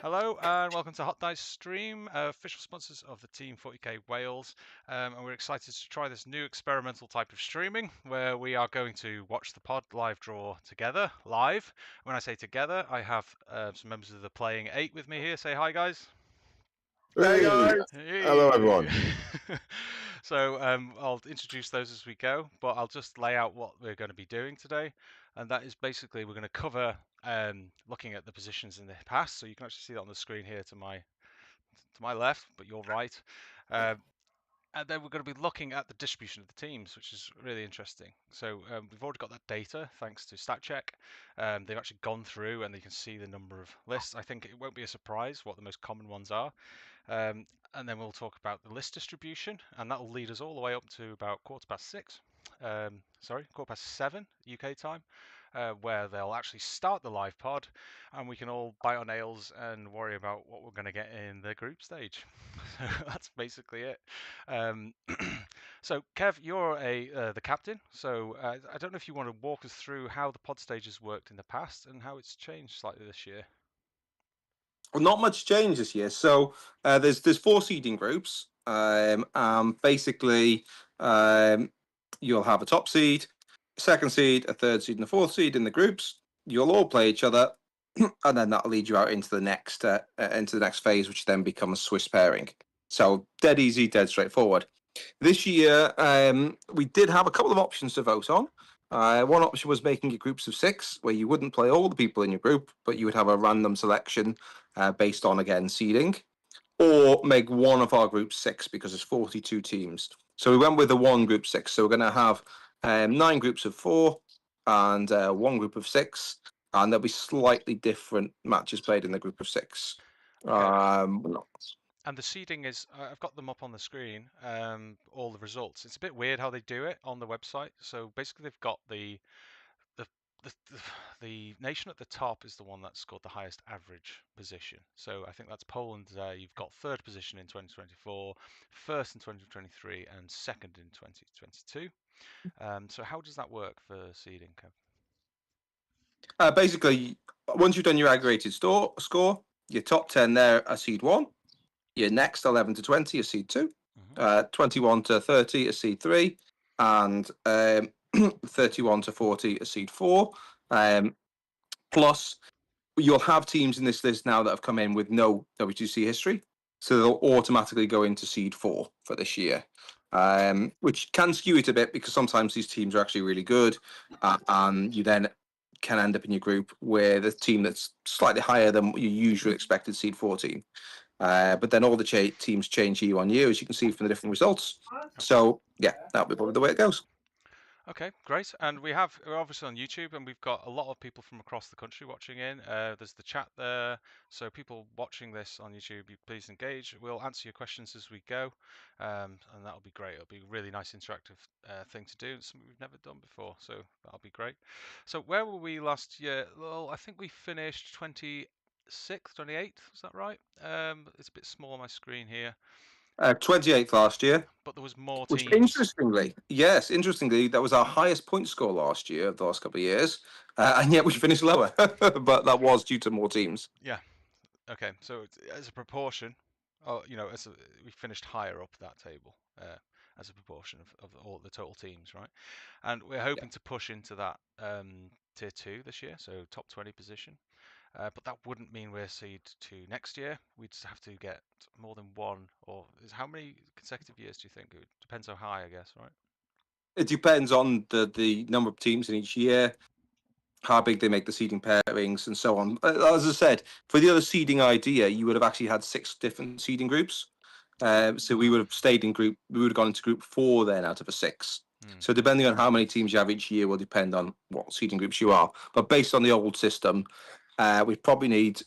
Hello and welcome to Hot Dice Stream, official sponsors of the Team 40k Wales, and we're excited to try this new experimental type of streaming where we are going to watch the pod live draw together, live. When I say together, I have some members of the Playing 8 with me here. Say hi, guys. Hey guys! Hello, Hey. everyone. So I'll introduce those as we go, but I'll just lay out what we're going to be doing today, and that is basically we're going to cover looking at the positions in the past. So you can actually see that on the screen here to my left, but you're right. And then we're going to be looking at the distribution of the teams, which is really interesting. So we've already got that data thanks to StatCheck. They've actually gone through and you can see the number of lists. I think it won't be a surprise what the most common ones are. And then we'll talk about the list distribution, and that will lead us all the way up to about 6:15. Sorry, 7:15 UK time, where they'll actually start the live pod, and we can all bite our nails and worry about what we're going to get in the group stage. So that's basically it. Um, so Kev, you're the captain. So I don't know if you want to walk us through how the pod stages worked in the past and how it's changed slightly this year. Well, not much change this year. So there's four seeding groups. Basically, um, you'll have a top seed, second seed, a third seed, and a fourth seed in the groups. You'll all play each other, and then that'll lead you out into the next phase, which then becomes Swiss pairing. So dead easy, dead straightforward. This year, we did have a couple of options to vote on. One option was making it groups of six, where you wouldn't play all the people in your group, but you would have a random selection based on, again, seeding, or make one of our groups six because there's 42 teams. So we went with the one group six. So we're going to have 9 groups of 4 and one group of 6, and there'll be slightly different matches played in the group of 6. Okay. And the seeding is, I've got them up on the screen, all the results. It's a bit weird how they do it on the website. So basically they've got the the, the, the nation at the top is the one that scored the highest average position. So I think that's Poland. You've got third position in 2024, first in 2023, and second in 2022. So how does that work for seeding, Kev? Basically, once you've done your aggregated score, your top 10 there are seed 1, your next 11 to 20 are seed 2, 21 to 30 are seed 3, and 31 to 40 are seed 4. Plus, you'll have teams in this list now that have come in with no WTC history, so they'll automatically go into seed 4 for this year. Which can skew it a bit because sometimes these teams are actually really good, and you then can end up in your group with a team that's slightly higher than your usual expected seed 14. But then all the teams change year on year, as you can see from the different results. So yeah, that'll be probably the way it goes. Okay, great. And we're obviously on YouTube, and we've got a lot of people from across the country watching in. There's the chat there, so people watching this on YouTube, you please engage. We'll answer your questions as we go, and that'll be great. It'll be a really nice interactive thing to do. It's something we've never done before, so that'll be great. So where were we last year? Well, I think we finished 26th, 28th. Is that right? It's a bit small on my screen here. 28th last year. But there was more Which, teams. interestingly, that was our highest point score last year, the last couple of years, and yet we finished lower. But that was due to more teams. Yeah. Okay. So as a proportion, we finished higher up that table as a proportion of all the total teams, right? And we're Yeah. hoping to push into that tier 2 this year, so top 20 position. But that wouldn't mean we're seed 2 next year. We'd just have to get more than one, or how many consecutive years do you think? It depends how high, I guess, right? It depends on the number of teams in each year, how big they make the seeding pairings, and so on. As I said, for the other seeding idea, you would have actually had 6 different seeding groups. So we would have stayed in group. We would have gone into group 4 then out of a 6. So depending on how many teams you have each year will depend on what seeding groups you are. But based on the old system, we probably need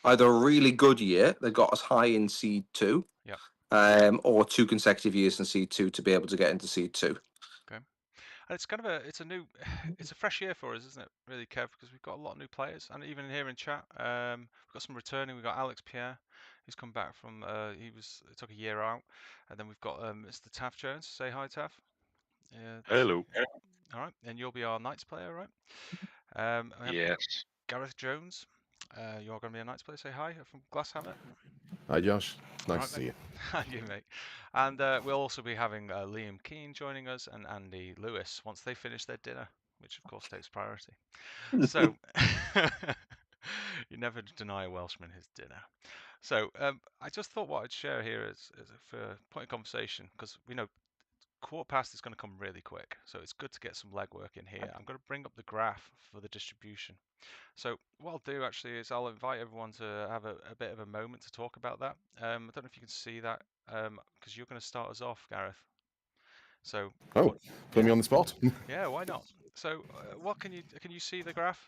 either a really good year that got us high in seed 2, Yeah. or 2 consecutive years in seed 2 to be able to get into seed 2. Okay. And it's kind of it's a fresh year for us, isn't it? Really, Kev, because we've got a lot of new players, and even here in chat, we've got some returning. We've got Alex Pierre, who's come back from. It took a year out, and then we've got Mr. Taff Jones. Say hi, Taff. Yeah. Hello. All right, and you'll be our Knights player, right? We have Yes. Gareth Jones, You're going to be a Knights player. Say hi from Glasshammer. Hi, Josh. All Nice right, to mate. see you. How you, mate? And we'll also be having Liam Keane joining us and Andy Lewis once they finish their dinner, which of course takes priority. So you never deny a Welshman his dinner. So I just thought what I'd share here is for a point of conversation, because we know quarter past is going to come really quick, so it's good to get some legwork in here. I'm going to bring up the graph for the distribution. So what I'll do actually is I'll invite everyone to have a bit of a moment to talk about that. I don't know if you can see that, because you're going to start us off, Gareth. So Oh, what? put Yeah, me on the spot. yeah. Why not? So what can you see the graph?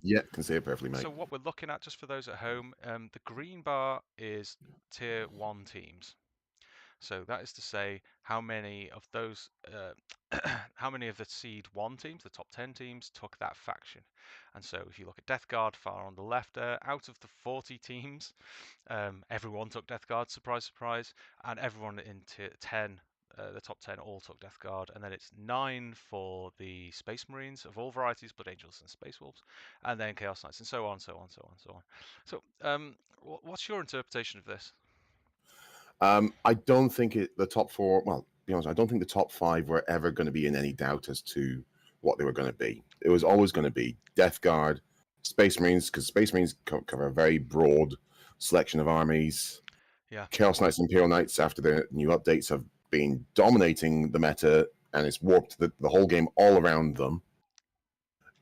Yeah, can see it perfectly, mate. So what we're looking at, just for those at home, the green bar is tier one teams. So that is to say, how many of those, how many of the seed one teams, the top 10 teams, took that faction? And so if you look at Death Guard far on the left there, out of the 40 teams, everyone took Death Guard, surprise, surprise, and everyone in tier 10, the top 10 all took Death Guard, and then it's 9 for the Space Marines of all varieties, Blood Angels and Space Wolves, and then Chaos Knights, and so on, so on, so on, so on. So, what's your interpretation of this? I don't think the top four. Well, to be honest, I don't think the top five were ever going to be in any doubt as to what they were going to be. It was always going to be Death Guard, Space Marines, because Space Marines cover a very broad selection of armies. Yeah. Chaos Knights and Imperial Knights, after the new updates, have been dominating the meta, and it's warped the whole game all around them.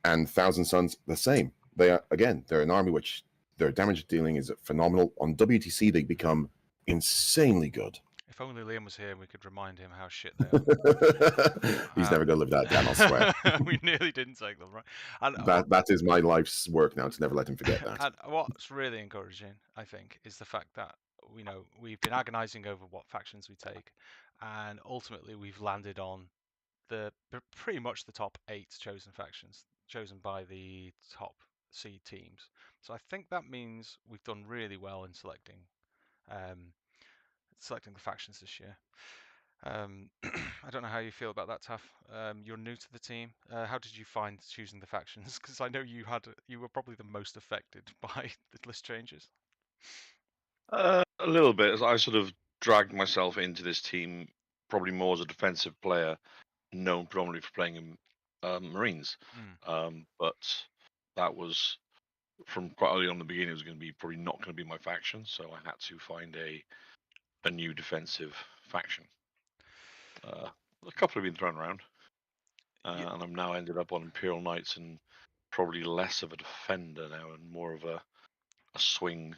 And Thousand Sons, the same. They are, again, they're an army which their damage dealing is phenomenal. On WTC, they become insanely good. If only Liam was here and we could remind him how shit they are. He's never going to live that down, I swear. We nearly didn't take them, right? And That is my life's work now, to never let him forget that. and what's really encouraging, I think, is the fact that we've been agonizing over what factions we take, and ultimately we've landed on pretty much the top 8 chosen factions, chosen by the top seed teams. So I think that means we've done really well in um, selecting the factions this year. I don't know how you feel about that, Taff. You're new to the team. How did you find choosing the factions? Because I know you were probably the most affected by the list changes. A little bit, as I sort of dragged myself into this team, probably more as a defensive player, known predominantly for playing in Marines. But that was from quite early on in the beginning. It was going to be probably not going to be my faction, so I had to find a new defensive faction. A couple have been thrown around, and I'm now ended up on Imperial Knights and probably less of a defender now and more of a swing.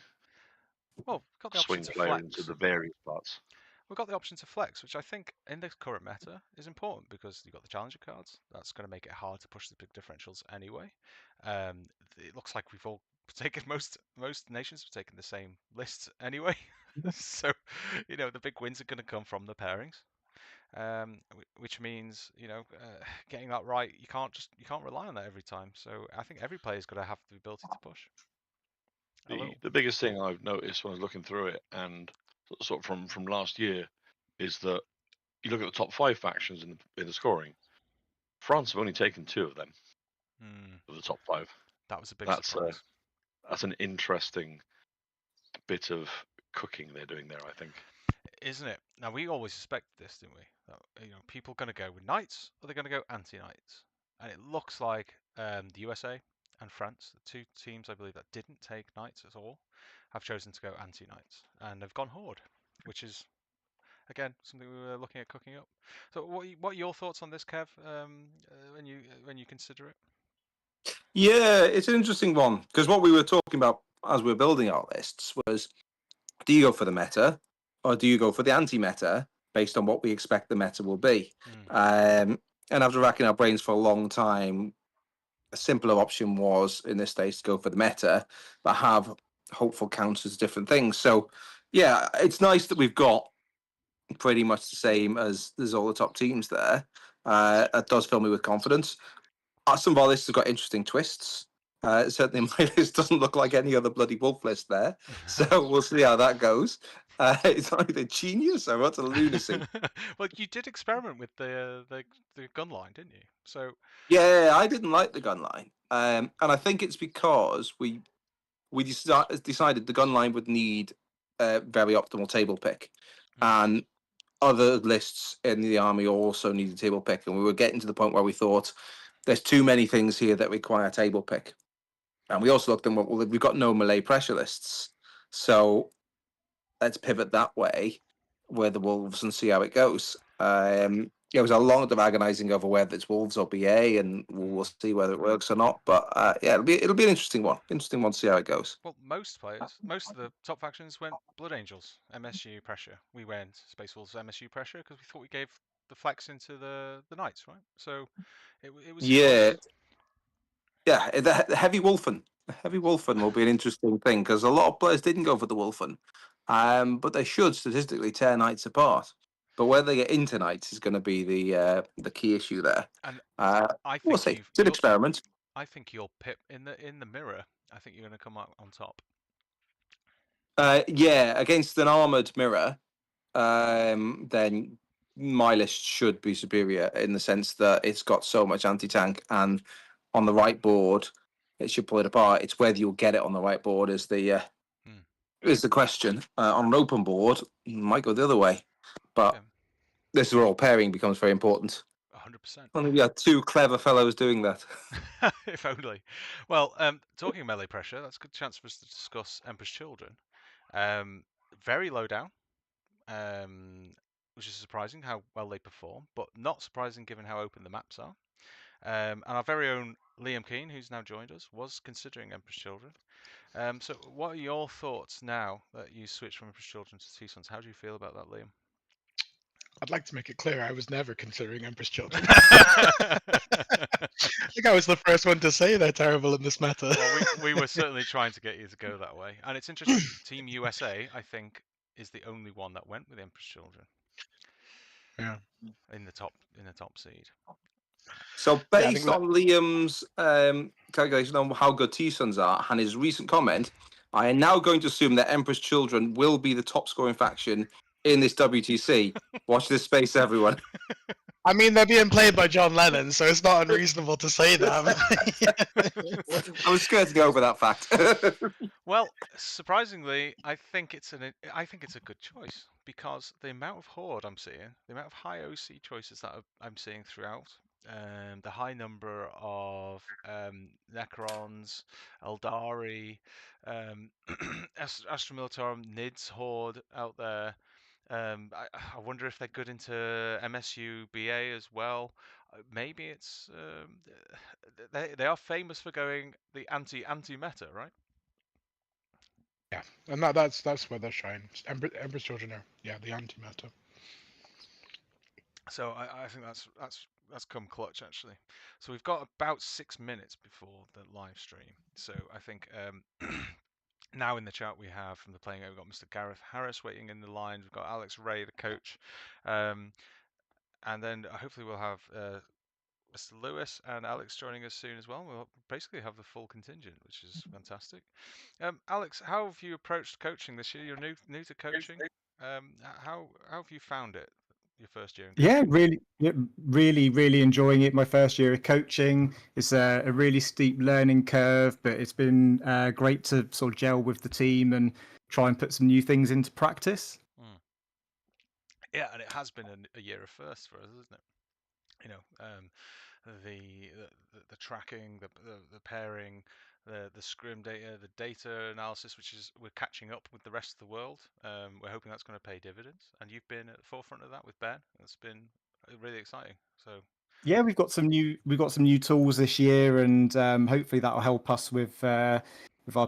Well, we've got the option swing to player flex. into the various parts. We've got the option to flex, which I think in the current meta is important because you've got the challenger cards. That's going to make it hard to push the big differentials anyway. It looks like we've all taken most nations have taken the same lists anyway. So, the big wins are going to come from the pairings. Which means getting that right, you can't rely on that every time. So I think every player's got to have the ability to push. The biggest thing I've noticed when I was looking through it, and sort of from last year, is that you look at the top 5 factions in the scoring. France have only taken 2 of them of the top 5. That was a big surprise. That's an interesting bit of cooking they're doing there, I think. Isn't it? Now we always suspected this, didn't we? That, people are going to go with knights or they're going to go anti-knights, and it looks like the USA and France, the two teams I believe that didn't take knights at all, have chosen to go anti-knights and have gone horde, which is again something we were looking at cooking up. So what are your thoughts on this, Kev? When you consider it? Yeah, it's an interesting one because what we were talking about as we were building our lists was, do you go for the meta or do you go for the anti-meta based on what we expect the meta will be? And after racking our brains for a long time, a simpler option was in this stage to go for the meta, but have hopeful counters, different things. So yeah, it's nice that we've got pretty much the same as there's all the top teams there. It does fill me with confidence. Some of our lists have got interesting twists. Certainly, my list doesn't look like any other bloody wolf list there. So we'll see how that goes. It's either genius or utter lunacy. Well, you did experiment with the gun line, didn't you? So yeah, I didn't like the gun line, and I think it's because we we decided the gun line would need a very optimal table pick, and other lists in the army also needed table pick, and we were getting to the point where we thought there's too many things here that require table pick. And we also looked and went, well, we've got no melee pressure lists, so let's pivot that way with the wolves and see how it goes. It was a lot of agonizing over whether it's wolves or BA, and we'll see whether it works or not. But yeah, it'll be an interesting one. Interesting one to see how it goes. Well, most of the top factions went Blood Angels, MSU pressure. We went Space Wolves, MSU pressure, because we thought we gave the flex into the Knights, right? So it was a Yeah, choice. yeah. The heavy wolfen. The heavy wolfen will be an interesting thing because a lot of players didn't go for the wolfen, but they should statistically tear knights apart. But whether they get into knights is going to be the key issue there. And I We'll think see. It's an experiment. I think you'll pip in the mirror. I think you're going to come out on top. Yeah, against an armored mirror, then my list should be superior in the sense that it's got so much anti-tank, and on the right board, it should pull it apart. It's whether you'll get it on the right board is the question. On an open board, you might go the other way, but Yeah. this is where all pairing becomes very important. 100%. Only we had two clever fellows doing that. If only. Well, talking melee pressure, that's a good chance for us to discuss Emperor's Children. Very low down, which is surprising how well they perform, but not surprising given how open the maps are. And our very own Liam Keane, who's now joined us, was considering Emperor's Children. So what are your thoughts now that you switched from Emperor's Children to T-Sons? How do you feel about that, Liam? I'd like to make it clear I was never considering Emperor's Children. I think I was the first one to say they're terrible in this meta. Well, we were certainly trying to get you to go that way. And it's interesting, Team USA, I think, is the only one that went with Emperor's Children. Yeah. In the top seed. So based on Liam's calculation on how good T-Sons are and his recent comment, I am now going to assume that Emperor's Children will be the top scoring faction in this WTC. Watch this space, everyone. I mean, they're being played by John Lennon, so it's not unreasonable to say that. I was scared to go over that fact. Well, surprisingly, I think it's a good choice because the amount of horde I'm seeing, the amount of high OC choices that I'm seeing throughout, the high number of Necrons, Eldari, Astra Militarum, Nids horde out there. I wonder if they're good into MSU BA as well. Maybe it's they are famous for going the anti meta, right? Yeah, and that's where they shine. Emperor's Children are the anti-meta. So I think that's come clutch actually. So we've got about 6 minutes before the live stream. So I think now in the chat we have from the playing, we've got Mr. Gareth Harris waiting in the line. We've got Alex Ray, the coach, and then hopefully we'll have Mr. Lewis and Alex joining us soon as well. We'll basically have the full contingent, which is fantastic. Alex, how have you approached coaching this year? You're new to coaching. How have you found it? Your first year in coaching? Really enjoying it. My first year of coaching. It's a really steep learning curve, but it's been great to sort of gel with the team and try and put some new things into practice. Yeah, and it has been a year of firsts for us, isn't it? You know, the tracking, the pairing, the scrim data, the data analysis, which is we're catching up with the rest of the world. We're hoping that's going to pay dividends, and you've been at the forefront of that with Ben. It's been really exciting. So yeah, we've got some new tools this year, and hopefully that'll help us with our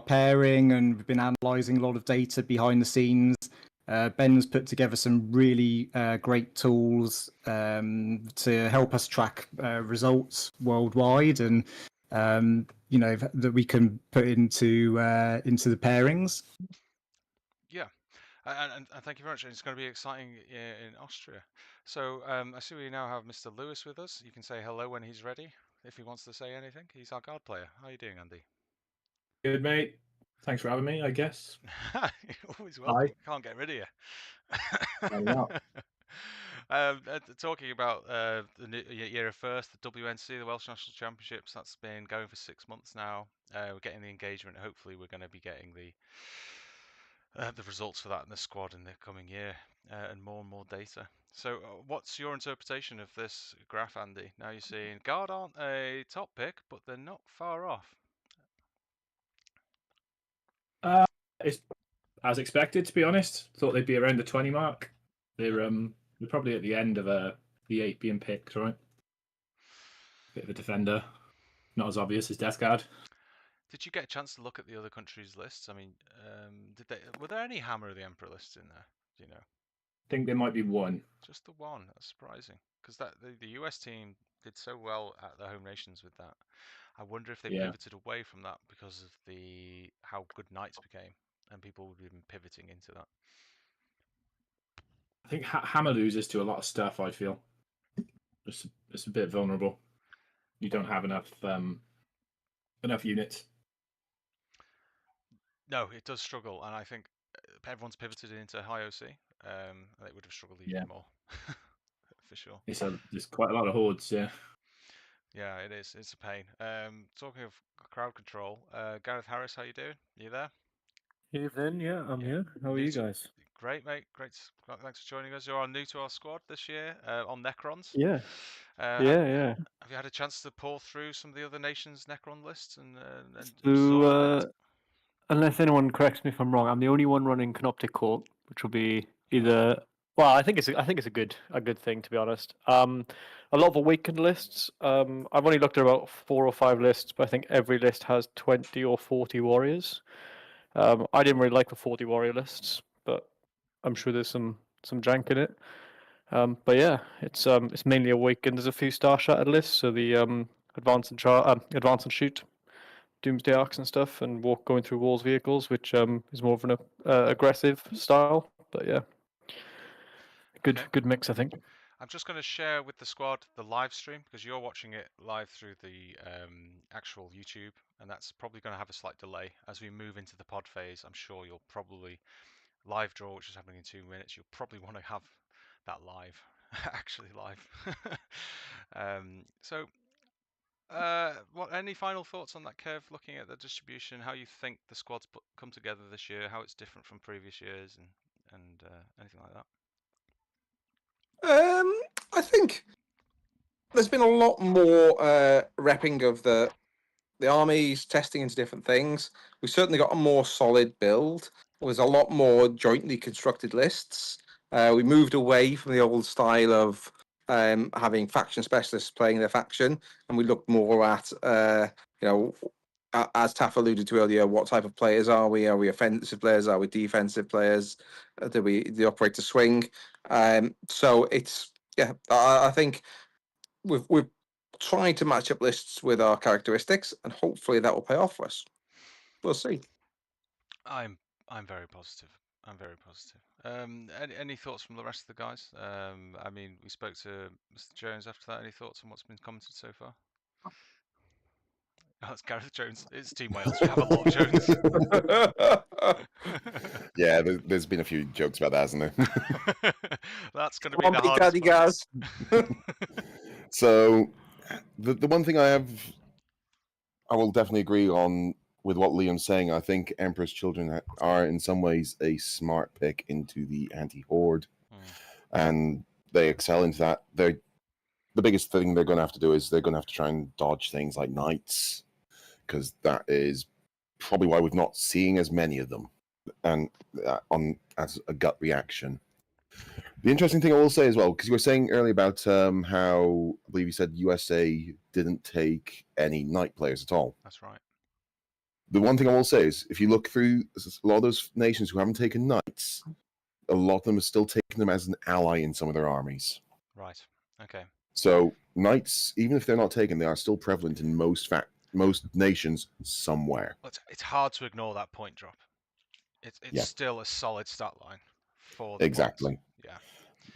pairing. And we've been analysing a lot of data behind the scenes. Ben's put together some really great tools to help us track results worldwide, and that we can put into the pairings. Yeah, and thank you very much. It's going to be exciting in Austria. So I see we now have Mr. Lewis with us. You can say hello when he's ready, if he wants to say anything. He's our guard player. How are you doing, Andy? Good, mate. Thanks for having me, I guess. You're always welcome. Can't get rid of you. Talking about the year of first, the WNC, the Welsh National Championships, that's been going for 6 months now. We're getting the engagement. Hopefully, we're going to be getting the results for that in the squad in the coming year, and more data. So, what's your interpretation of this graph, Andy? Now you're seeing Guard aren't a top pick, but they're not far off. It's as expected, to be honest. Thought they'd be around the 20 mark. They're probably at the end of the 8 being picked, right? Bit of a defender, not as obvious as Death Guard. Did you get a chance to look at the other countries' lists? I mean, were there any Hammer of the Emperor lists in there? Do you know? I think there might be one. Just the one. That's surprising, because the US team did so well at the home nations with that. I wonder if they pivoted away from that because of how good Knights became, and people would have been pivoting into that. I think Hammer loses to a lot of stuff. I feel it's a bit vulnerable. You don't have enough units. No, it does struggle, and I think everyone's pivoted into high OC. They would have struggled even more, for sure. There's quite a lot of hordes, yeah. Yeah, it is. It's a pain. Talking of crowd control, Gareth Harris, how you doing? You there? Evening, yeah, I'm here. How are you guys? Great, mate. Great. Thanks for joining us. You're new to our squad this year on Necrons. Yeah. Yeah. Have you had a chance to pour through some of the other nations' Necron lists and So, unless anyone corrects me if I'm wrong, I'm the only one running Canoptic Court, which will be either. Well, I think it's a good thing, to be honest. A lot of awakened lists. I've only looked at about 4 or 5 lists, but I think every list has 20 or 40 warriors. I didn't really like the 40 warrior lists, but I'm sure there's some jank in it. But yeah, it's mainly awakened. There's a few star shattered lists, so the advance and shoot, doomsday arcs and stuff, and going through walls vehicles, which is more of an aggressive style. But yeah, good mix, I think. I'm just going to share with the squad the live stream, because you're watching it live through the actual YouTube, and that's probably going to have a slight delay. As we move into the pod phase, I'm sure you'll probably live draw, which is happening in 2 minutes. You'll probably want to have that live, actually live. Any final thoughts on that, Kev? Looking at the distribution, how you think the squad's come together this year, how it's different from previous years, and anything like that. I think there's been a lot more repping of the armies, testing into different things. We've certainly got a more solid build. There's a lot more jointly constructed lists. We moved away from the old style of having faction specialists playing their faction, and we looked more at, as Taff alluded to earlier, what type of players are we? Are we offensive players? Are we defensive players? Do we operate to swing? So it's I think we've tried to match up lists with our characteristics, and hopefully that will pay off for us. We'll see. I'm very positive. I'm very positive. Any thoughts from the rest of the guys? I mean, we spoke to Mr. Jones after that. Any thoughts on what's been commented so far? Oh, it's Gareth Jones. It's Team Wales. We have a lot of Jones. Yeah, there's been a few jokes about that, hasn't there? That's going to be the hardest guys. So, the one thing I will definitely agree on with what Liam's saying. I think Emperor's Children are in some ways a smart pick into the anti-horde, and they excel into that. The biggest thing they're going to have to do is they're going to have to try and dodge things like Knights, because that is probably why we've not seen as many of them, and as a gut reaction. The interesting thing I will say as well, because you were saying earlier about how, I believe you said USA didn't take any Knight players at all. That's right. The one thing I will say is, if you look through a lot of those nations who haven't taken Knights, a lot of them are still taking them as an ally in some of their armies. Right. Okay. So Knights, even if they're not taken, they are still prevalent in most nations somewhere. It's hard to ignore that point drop. It's still a solid stat line for the exactly. Points. Yeah.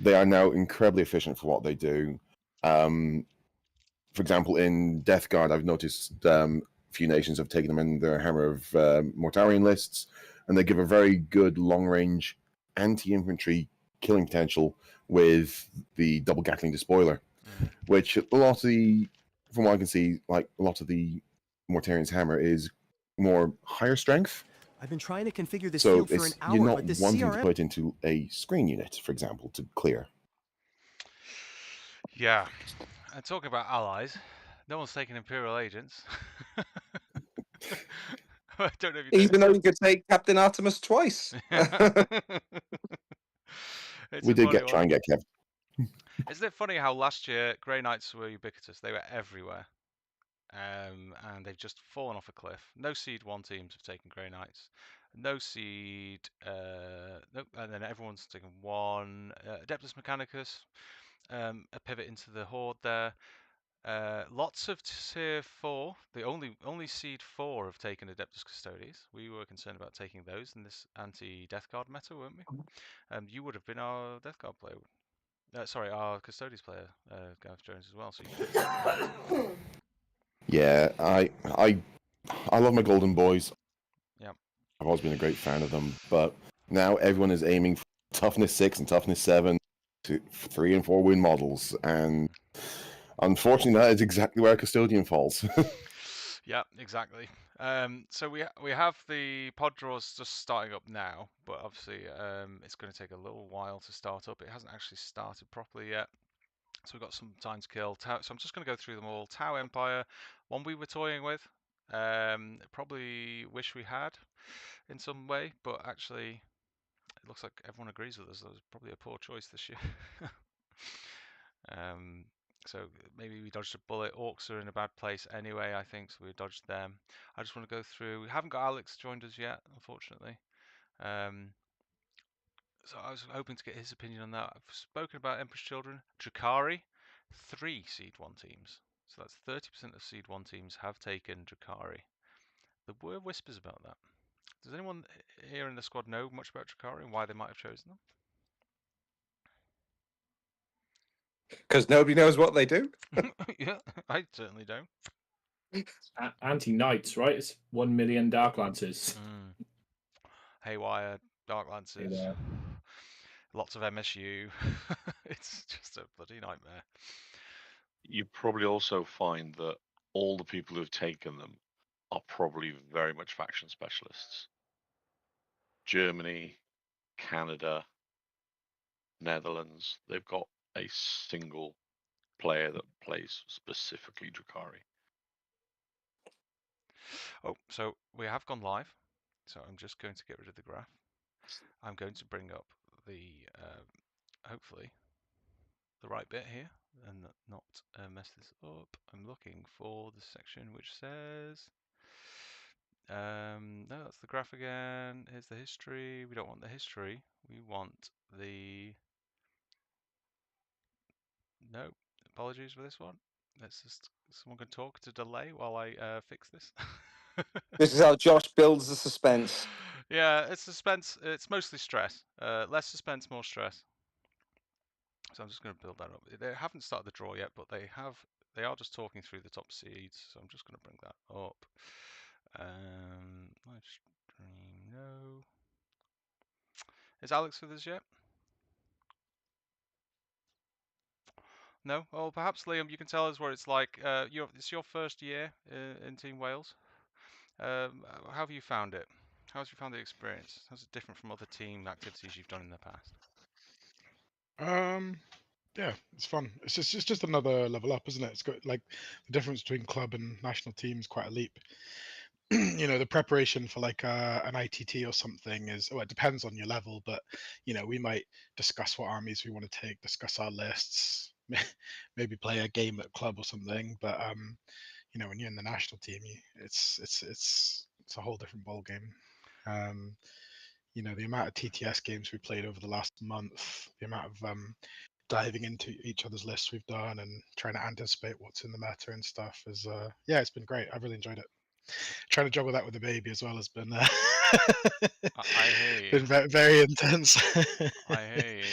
They are now incredibly efficient for what they do. For example, in Death Guard, I've noticed few nations have taken them in their Hammer of Mortarion lists, and they give a very good long-range anti-infantry killing potential with the double Gatling despoiler, which a lot of the, from what I can see, like a lot of the Mortarian's hammer is more higher strength. I've been trying to configure this So field for an it's you're hour, not but this wanting to CRM. put into a screen unit, for example, to clear. Yeah. And talking about allies, no one's taken Imperial agents. I don't know if you Even noticed though that. you could take Captain Artemis twice. It's We a did funny try one. and get Kev. Isn't it funny how last year Grey Knights were ubiquitous? They were everywhere. And they've just fallen off a cliff. No Seed 1 teams have taken Grey Knights. No Seed... nope, and then everyone's taken one. Adeptus Mechanicus, a pivot into the Horde there. Lots of Tier 4. The only Seed 4 have taken Adeptus Custodes. We were concerned about taking those in this anti-Death Guard meta, weren't we? You would have been our Death Guard player. Sorry, our Custodes player, Gareth Jones, as well, so you could have taken that. Yeah, I love my Golden Boys. Yeah. I've always been a great fan of them, but now everyone is aiming for toughness 6 and toughness 7 to 3 and 4 win models, and unfortunately, that is exactly where Custodian falls. Yeah, exactly. So we have the pod draws just starting up now, but obviously it's going to take a little while to start up. It hasn't actually started properly yet, so we've got some time to kill. So I'm just going to go through them all. Tau Empire, one we were toying with. Probably wish we had in some way, but actually it looks like everyone agrees with us. That was probably a poor choice this year. So maybe we dodged a bullet. Orcs are in a bad place anyway, I think, so we dodged them. I just want to go through. We haven't got Alex joined us yet, unfortunately. So I was hoping to get his opinion on that. I've spoken about Emperor's Children. Drakari, 3 Seed 1 teams. So that's 30% of Seed 1 teams have taken Drakari. There were whispers about that. Does anyone here in the squad know much about Drakari and why they might have chosen them? Because nobody knows what they do. Yeah, I certainly don't. Anti-Knights, right? It's 1 million Dark Lancers. Haywire, Dark Lancers, Haywire. lots of MSU. It's just a bloody nightmare. You probably also find that all the people who've taken them are probably very much faction specialists. Germany, Canada, Netherlands, they've got a single player that plays specifically Drakari. Oh, so we have gone live. So I'm just going to get rid of the graph. I'm going to bring up the, hopefully, the right bit here and not mess this up. I'm looking for the section which says, no, that's the graph again. Here's the history. We don't want the history. We want the, no, apologies for this one. Let's just, someone can talk to delay while I fix this. This is how Josh builds the suspense. Yeah, it's suspense. It's mostly stress. Less suspense, more stress. So I'm just going to build that up. They haven't started the draw yet, but they have. They are just talking through the top seeds. So I'm just going to bring that up. Live stream, no. Is Alex with us yet? No. Well, perhaps Liam, you can tell us what it's like. It's your first year in Team Wales. How have you found it? How have you found the experience? How's it different from other team activities you've done in the past? Yeah, it's fun. It's just another level up, isn't it? It's got like the difference between club and national teams quite a leap. You know, the preparation for like an ITT or something is, well, it depends on your level, but you know, we might discuss what armies we want to take, discuss our lists, maybe play a game at club or something. But you know, when you're in the national team, it's a whole different ball game. You know, the amount of TTS games we played over the last month, the amount of diving into each other's lists we've done and trying to anticipate what's in the meta and stuff is yeah, it's been great. I've really enjoyed it. Trying to juggle that with the baby as well has been I hear you. been very intense. I hear you.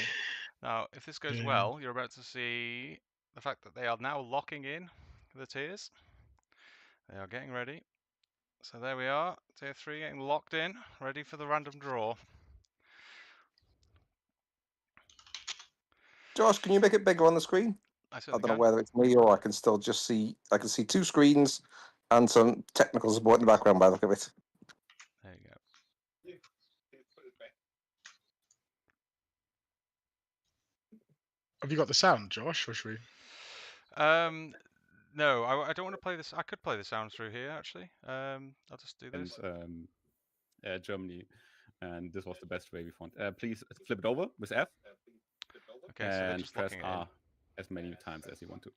Now, if this goes Yeah. well, you're about to see the fact that they are now locking in the tiers. They are getting ready. So there we are, tier 3 getting locked in, ready for the random draw. Josh, can you make it bigger on the screen? I I certainly don't know can. whether it's me or I can still just see. I can see two screens and some technical support in the background by the look of it. There you go. Have you got the sound, Josh? Or should we? No, I don't want to play this. I could play the sound through here actually. I'll just do this. And Germany, and this was the best way we found. Please flip it over with F. Okay, so they're and just press locking it R in. as many times as you want to.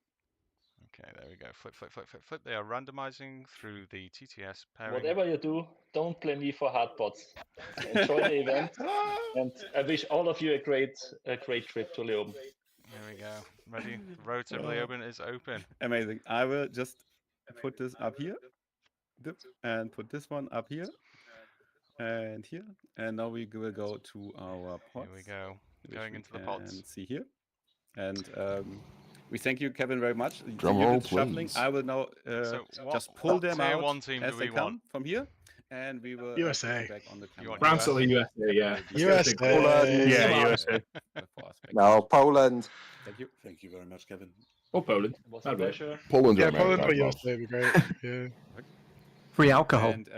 Okay, there we go. Flip, flip, flip, flip, flip. They are randomizing through the TTS pairing. Whatever you do, don't blame me for hard bots. Enjoy the event, and I wish all of you a great trip to Leoben. There we go. Ready? The road to Leoben is open. Amazing. I will just put this up here, and put this one up here, and here, and now we will go to our pods. Here we go. Going into the pods. And see here, and we thank you, Kevin, very much. Drum You roll, did the shuffling. please. I will now So just pull them tier out one team as do they we come want? from here, and we will USA. put them back on the You camera. want France or the USA? Yeah. USA. Poland. Yeah, USA. No, Poland. Thank you. Thank you very much, Kevin. Or Poland. It was a That'd be it. pleasure. Poland, Yeah, or Poland America, or both. USA would be great. Yeah. Free alcohol. And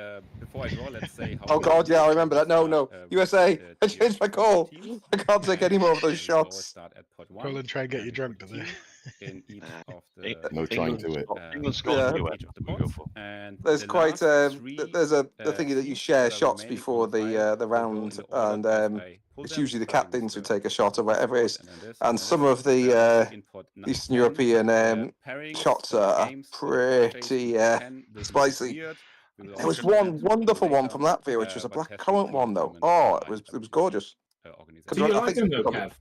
before I draw, let's say how. Oh God, yeah, I remember that. No, USA. I changed my call. I can't take any more of those shots. Poland try and get you drunk, do they? In each of the No trying to it. England, Scotland, Yeah. US. each of the We go pods. for. And There's the quite last three, there's a thingy that you teams share that are shots remaining before on fire the will go in round, the order and as I pull it's them, usually the starting captains who with take a shot or whatever it is. and then this, And and some this. of the In pod Eastern 10, European pairings shots or are games for the pod phase pretty in pod 10 will be spicy. weird. We will There was also one present wonderful one later, from Latvia, which was a but black has to currant be one though. determined Oh, by it was WTC, gorgeous. organization. Could Do you I like think them though, probably- Kev?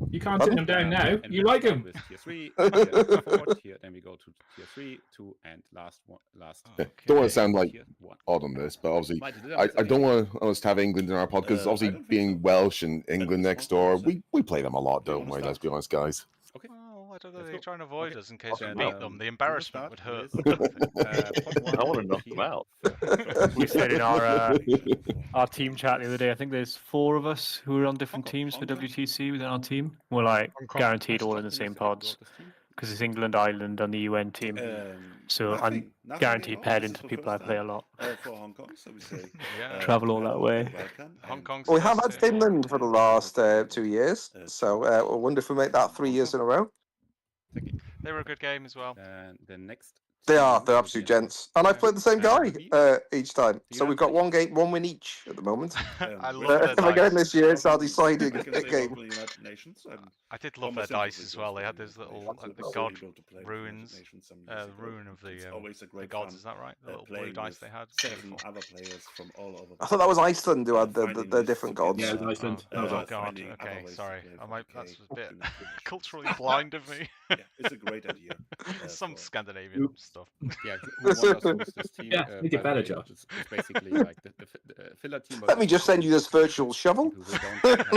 You can't Pardon? take them down now. And You we'll like start them? with tier 3, tier 4, then we go to tier 3, 2, and last one. Don't want to sound like tier 1. odd on this, but obviously, Might do I that, don't want us to have England in our pod because I obviously don't think being so. Welsh and England next door, we play them a lot, Do you don't wanna we? Let's start? be honest, guys. Okay. Well, I don't know. Let's They're go. trying to avoid Okay. us in case we Then, beat them. The we'll embarrassment start would hurt. with, pod 1, I want to knock tier them out. 4. We said in our team chat the other day, I think there's 4 of us who are on different teams for WTC within our team. We're like Hong Kong. guaranteed all in the same pods because it's England, Ireland, and the UN team. So I'm guaranteed paired into people I play a lot. For Hong Kong, so we say Yeah. Travel all that way. welcome. Hong and Kong's We the have best had tier. Finland for the last 2 years, so I wonder if we make that 3 years in a row. They were a good game as well. And the next. They're team will absolute be in gents, and I've played the same guy each time. Do you So have we've got any? one game, one win each at the moment. I Um, love their Again dice. this year, it's our deciding I can say game. welcome to the United Nations. I did love their dice as well. They had those little the god ruins, the rune of It's the always a great gods. fun, Is that right? The little blue playing dice with they had. 7 Beautiful. other players from all over. I thought that was Iceland who had the Finding the ways different to get, gods. Yeah, it was Iceland. Oh, That was oh all. god. finding other Okay, ways to sorry. play I for might. UK, That's a bit you know, good- culturally blind of me. Yeah, it's a great idea. Some for- Scandinavian Oops. stuff. Yeah, who wonders who's this team? Yeah, make it by the better, way, Josh. It's basically like the filler team. but Let me it's just send you this virtual shovel. people who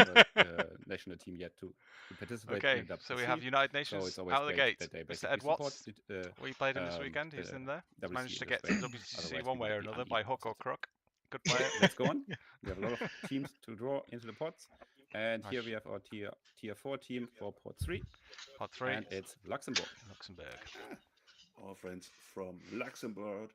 don't have a national team yet to participate Okay, in the so we have WTC. United So Nations it's always out of the great gate. that they Mr. basically Ed Watts, support we played him this um, weekend. He's in there. He's WTC managed to in get this to way. WTC Otherwise one we way or would be another by uneven hook or success. crook. Good player. Let's go on. We have a lot of teams to draw into the pods, and here Nice. we have our tier 4 team for pod 3, Part 3. and it's Luxembourg. Luxembourg. Our friends from Luxembourg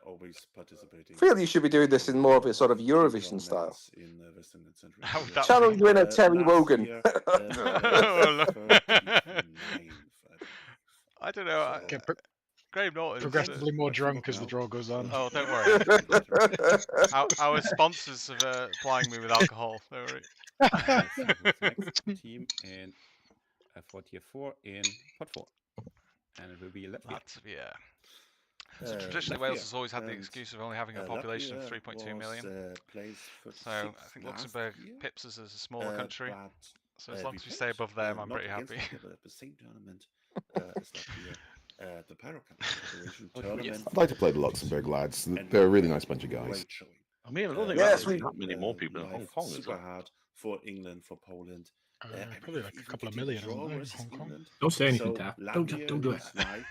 always participating. I feel you should be doing this in more of a sort of in Eurovision style. tournaments in Western and Central How would Europe. that Channel be? you in a Terry Last Wogan. year, Oh, look. 39th, I don't know. So- Get Graham Norton. progressively more drunk as the draw goes on. Oh, don't worry. Our sponsors are supplying me with alcohol. Don't worry. Next team in for tier 4 in pod 4, and it will be Latvia. Latvia. So traditionally, Wales has always had the and, excuse of only having a population of 3.2 million. So I think Luxembourg pips us as a smaller country. So as long as we stay above them, I'm pretty happy. At the same tournament as Latvia, the Pyro Federation tournament. I'd like to play the Luxembourg lads. They're a really nice bunch of guys. Great showing. I mean, I don't think Yes, that's we- that many more people in Hong live Kong as super well. hard for England, for Poland. I Probably believe like a even couple of getting million draw on there in versus Hong Kong. England. Don't say anything, So Dad. Latvia Don't do it. is live,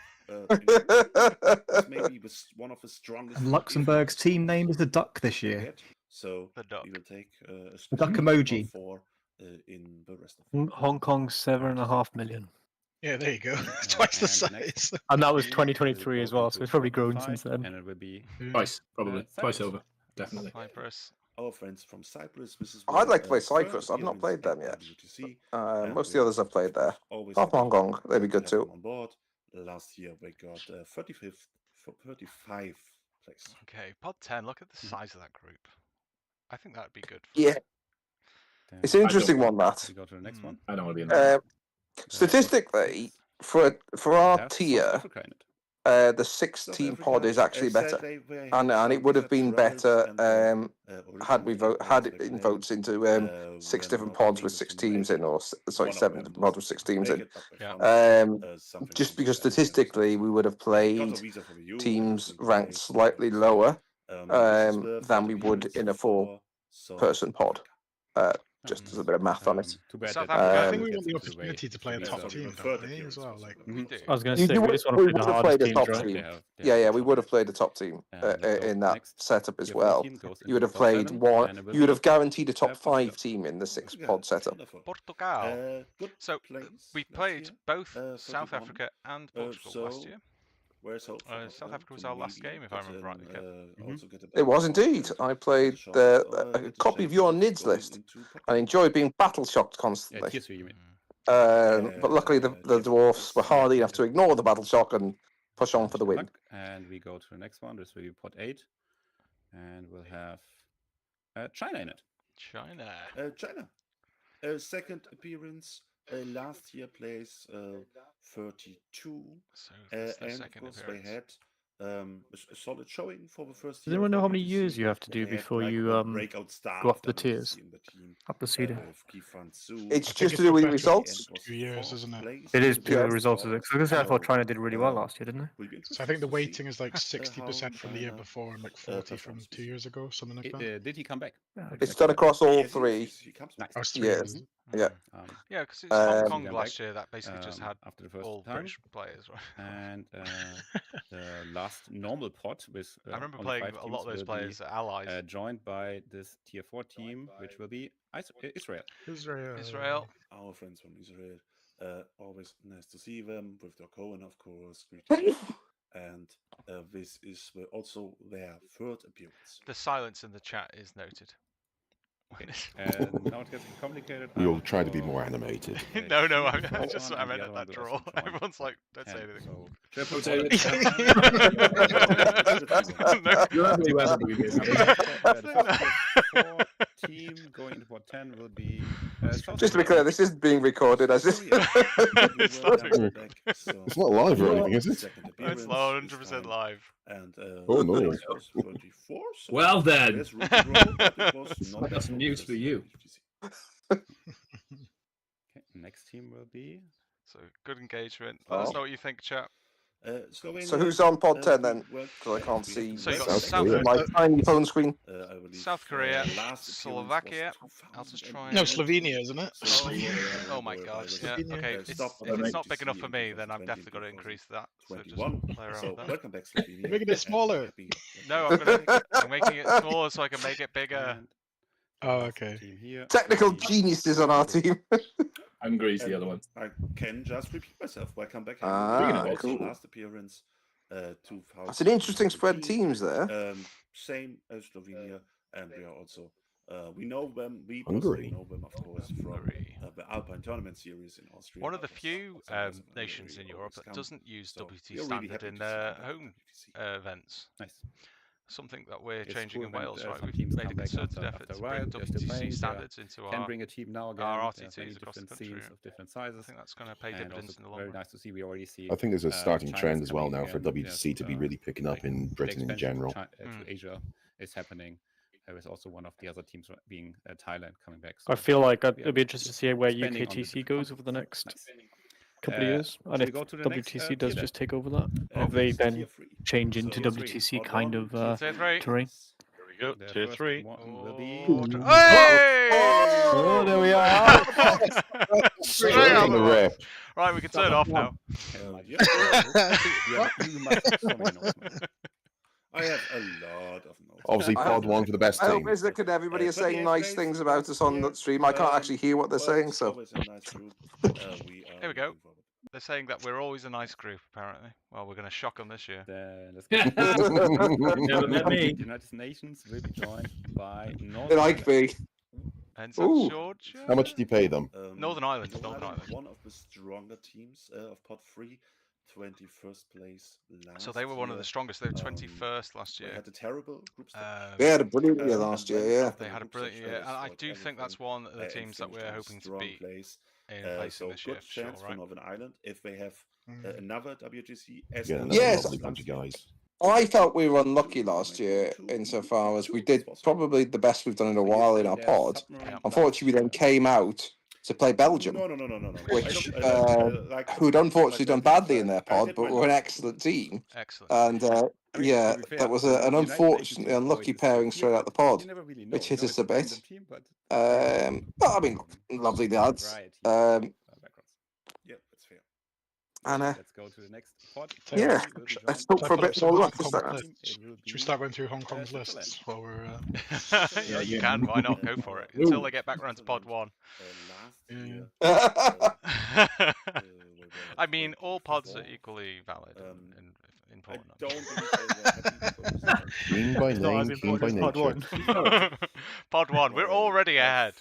maybe was one of the strongest. And Luxembourg's team name is the Duck this year. So The duck. we will take a The duck special emoji. for in the rest of Hong Kong 7.5 million. Yeah, there you go. Twice the and the next size. And that was team 2023 will as go well, into so it's probably pot grown 5, since then. and it will be Twice, probably. Twice Cyprus. over. Definitely. Cyprus. our friends from Cyprus. This is I'd their, like to play third Cyprus. I've not appearance played them at yet. WTC, and Most of we the are, others I've played of there. course, always Hop happy Hong Kong, they'd be to good have too. them on board. Last year they got 35th place. Okay, pod 10. Look at the Mhm. size of that group. I think that'd be good. For Yeah, Then it's an interesting one, that. we go to the next one. I don't want to be in that. Statistically, for We our have South tier, Africa in it. the 6-team South pod Africa, is actually better, sadly, we had and some it would have visa been troubles, better and had we originally had players it in like votes into were 6 different not pods with able 6 to teams make in, it. or sorry, One of 7 them pods with doesn't 6 make teams in. it, but we Yeah. found something Just on because the internet. statistically we would have Got a played visa for you, teams everything ranked great, slightly so, lower this is the than third we would appearance in a for South 4-person pod. Africa. Just as a bit of math on it. Too bad South that Africa. I Um, think we gets want the into the way opportunity to of play a the top visa. team, the don't third we, appearance as well? was Like, We do. I was going to say, we just want to we play the would have hardest played a teams, top right? team. They have Yeah, we good would have choice. played a top team Let's go in that next. setup as Tier 4 well. team goes You would into have pot played 7, one. and it will You would be, have guaranteed a top Portugal. 5 team in the 6 Portugal, pod setup. wonderful. Portugal. Good So place we last played year, both 31. South Africa and Portugal last So year. where's hope for South Portugal Africa was to our last maybe game, if I get remember rightly, Kev. also get a It was better indeed. and I get played a chance, a get copy of your chances NIDS going list. into pot I one. enjoyed being battle shocked Yeah, constantly. tier 3, you mean? But luckily the Tier 4 dwarfs were is hard enough to ignore the battle shock and push on for the win. Luck. And we go to the next one. This will be pot 8. And we'll have China in it. China. China, second appearance. Last year place 32. So that's their And of second course appearance. they had a solid showing for the first Does year. anyone know of how many WTC. years you have to do They had, before like, you one breakout star go of up the WTC tiers? in the team, Up the seeding? with Kifan Su. It's I think just it's to do the with better results. 2 years, fourth isn't it? place It is in pure Yeah. the results of it. Because I thought China did really well last year, didn't they? will be So I think the interesting to see, weighting is like 60% how from the year China, before and like 40 from performs 2 this years ago, something like that. Did he come back? Yeah, For the It's next done one? across all Yes, 3 he comes Oh, back. it's 3 years. years. Yeah. Yeah, because it's Hong Um, Kong them last back, year that basically just had after the first all time. British players, right? And the last normal pot with I remember only playing 5 a lot of teams those will be players at Allies. joined by this tier 4 team, which will be Israel. Israel. Our friends from Israel. Always nice to see them with their Cohen, of course. Greetings. And this is also their third appearance. The silence in the chat is noted. And now it gets complicated. We I will will try to be go more animated. with No, tier I 4 just one, I and the meant other at one that will draw. also join Everyone's like, don't 10. say anything. So triple Don't say pot. You're ugly weather to be doing that. The first tier 4 team going into pot 10 will be South Just to be Korea. clear, this isn't being recorded, as it? It's not doing- It's not live or anything, is it? Second It's appearance not this 100% time. live. And Oh, no. place was 24. So Well then. there's room to grow, but it was I not got some news for you. Okay, next team will be So good engagement. Let us Oh. know what you think, chat. Slovenia, So who's on pod 10 then? well, Because I can't see So you got South South, Korea. my tiny phone screen. I believe, South Korea, last appearance was Slovakia. I'll just try No, and- Slovenia, isn't it? Oh my god. Yeah. Slovenia. Okay. If it's not big enough for me, then I've definitely got to increase that. So just 21. play around So with that. welcome back, Slovenia. Making it smaller. No, I'm making it smaller so I can make it bigger. and Oh, last okay. team here Technical will be geniuses on our team. Hungary's the other one. I can just repeat myself. Welcome back. Ah, also cool. last appearance. 2000. That's an interesting spread teams there. Same as Slovenia, and we are also we know them. We Hungary. personally know them, of course, from Hungary. the Alpine Tournament Series in Austria. One of the That was few sometimes nations in Hungary Europe always that come. doesn't use So WT we are really standard happy in to see their them at home WTC. events. nice. Something that we're It's changing cool in when, Wales, some right? We've teams made a come back concerted after effort a to while. bring They're still playing. WTC They standards into can our bring a team now again. our There are RTTs many across the different country. scenes of different I sizes. think that's going to pay And dividends also in the long very run. nice to see. We already see. I think there's a starting China's trend as well coming now for again. WTC to be really picking up in the Britain in expansion general. to Asia is happening. There is also one of the other teams being Thailand coming back. I So feel like we it'd are be interested to see where expanding on the UKTC different goes over the continents. next Nice. couple of years, and should we if go to the next, WTC tier does then? just take over that, or And if they it's then tier 3. change into So, WTC pod kind one, of tier Tier three. terrain. There we go. The Tier first 3. one will be Hey! Oh, there we are. Straight Straight on on the the rock. rip. Right, we can turn it off now. Yeah. you must have so many notes, man. I have a lot of notes. Obviously, pod one for the best I hope team. Isaac and everybody are saying 28th nice place, things about us on last the stream. I can't year, actually hear what they're but saying, it's so always a nice group. We are Here we go. looking forward. They're saying that we're always a nice group, apparently. Well, we're going to shock them this year. Then let's Never met me. United Nations will be joined by they Northern like Ireland. me. Ends Ooh. at Georgia? How much did you pay them? Northern Ireland. Northern Northern Ireland, Ireland. one of the stronger teams of Pod 3, 21st place last So they were one of the year. strongest. They were 21st last They year. had a terrible group stage. They had a brilliant year And last then year, yeah. after They the had a group brilliant stage, year, they and I destroyed do think that's everything, one of the and teams that finished we're on a hoping to strong beat place. in placing So this year good for sure, chance for right? Northern Ireland if they have another WTC as Yeah, good another Yes. lovely bunch of guys. I felt we were unlucky last year insofar as we did probably the best we've done in a while in our pod. Unfortunately, we then came out to play Belgium, No. which Like, who'd unfortunately done like I badly in their I pod, did but my were an job. excellent team. Excellent. And I mean, yeah, to be fair, that was the an United unfortunately Nations unlucky voice is pairing here, straight out the but pod, you never really know. which hit No, us it's a bit. random team, but But I mean, lovely lads. variety Um, backgrounds. Yeah, that's fair. and Let's go to the next pod. yeah, Will be let's joined hope by for a pull up bit some more Hong luck this Kong time. lists? It will Should we be start going through Hong Kong's Switzerland. lists while we're? Yeah, you yeah. can. Why not? Go for it. Until they get back around to pod one. Last Yeah. year, I mean, all pods are equally valid and I important. don't believe they were happy because Team by It's not as name, team by important as pod nature. one. Pod one, we're already ahead.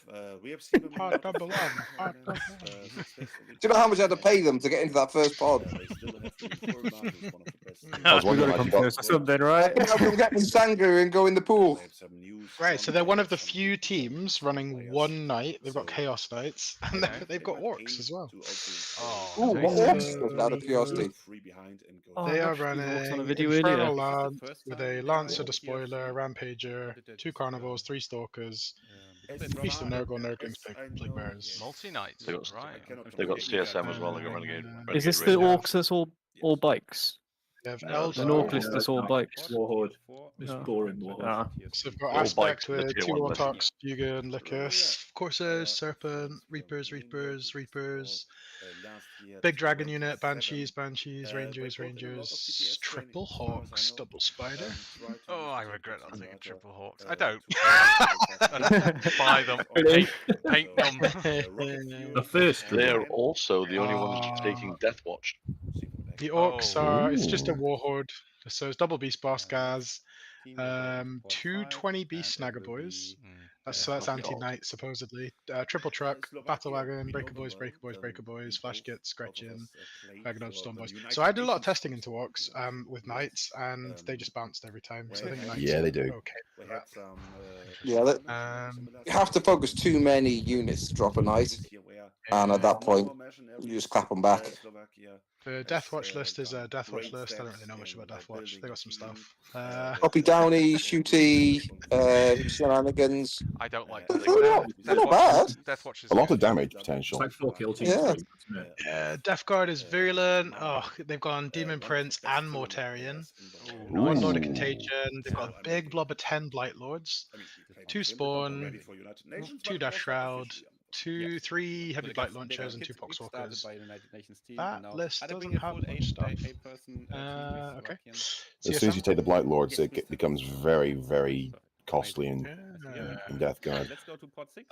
we have seen them in Pod a lot of number one, pod tournaments, number successfully. Do you know how much I had to pay them to get into that first pod? They still have the full mark as one of the best. I was We wondering gotta how you come got. first or something, I right? think I'll come get me Sangha and go in the pool. They have some news Right, so from they're one of the some few good teams some running players. one night. They've got So, Chaos Nights, and Okay. they've got Orcs as well. Oh, Ooh, what tasty. orcs out of curiosity? Oh, They I are watched the Orcs on a running video earlier. Infernal This is the Lance first with time a in Lancer, my Despoiler, PLC Rampager, did 2 Carnivores, 3 Stalkers, it's Beast of rather- Nurgle, Nurglings, Plague Bearers. Multi-nights, They got- right. They got CSM as well. They got Renegade. Is this the Renegade. Orcs that's all bikes? They have No, The Eldar. Orc list that's all bikes. Warhorde. It's Yeah. boring Warhorde. Ah. So they've got All Aspect bikes for the with tier 2 one list. Wartox, Dugan, Lickus, Corsairs, Serpent, Reapers, Reapers, Big Dragon Unit, Banshees, Rangers, Triple Hawks, Double Spider. Oh, I regret not taking triple hawks. I don't. And Buy them, paint them. The first They're also the only ones Ah. taking Death Watch. The Orcs Oh. are, it's just a Ooh. Warhorde. So it's double Beast Boss Gaz, 2 20 Beast Snagger Boys. That's Yeah, not anti-knight supposedly. Triple Truck, Battle Wagon, Breaker Boys, Flash Gits, Gretchen, Dragonov, Storm Boys. So I did a lot of testing into Orcs with knights, and they just bounced every time. So I think knights Yeah, are they do. okay. We had some, Yeah, that- You have to focus too many units to drop a knight, and at that point, you just clap them back. The Deathwatch list is a Deathwatch list. I don't really know much about Deathwatch. They got some stuff. Copy Downey, Shooty, shenanigans. I don't like They're not bad. Deathwatch is A lot good. of damage It's potential. like 4 kill teams. Yeah. Isn't it? Death Guard is Virulent. Oh, they've gone Demon Prince and Mortarion. Ooh, One nice. Lord of Ooh. Contagion. They've got a big blob of 10 Blight Lords, 2 Spawn, 2 Dash Shroud, 3 Heavy Blight Launchers, and 2 Poxwalkers. That list doesn't have much stuff. Okay. As soon as you take the Blight Lords, it becomes very, very costly in Death Guard. Let's go to pod 6.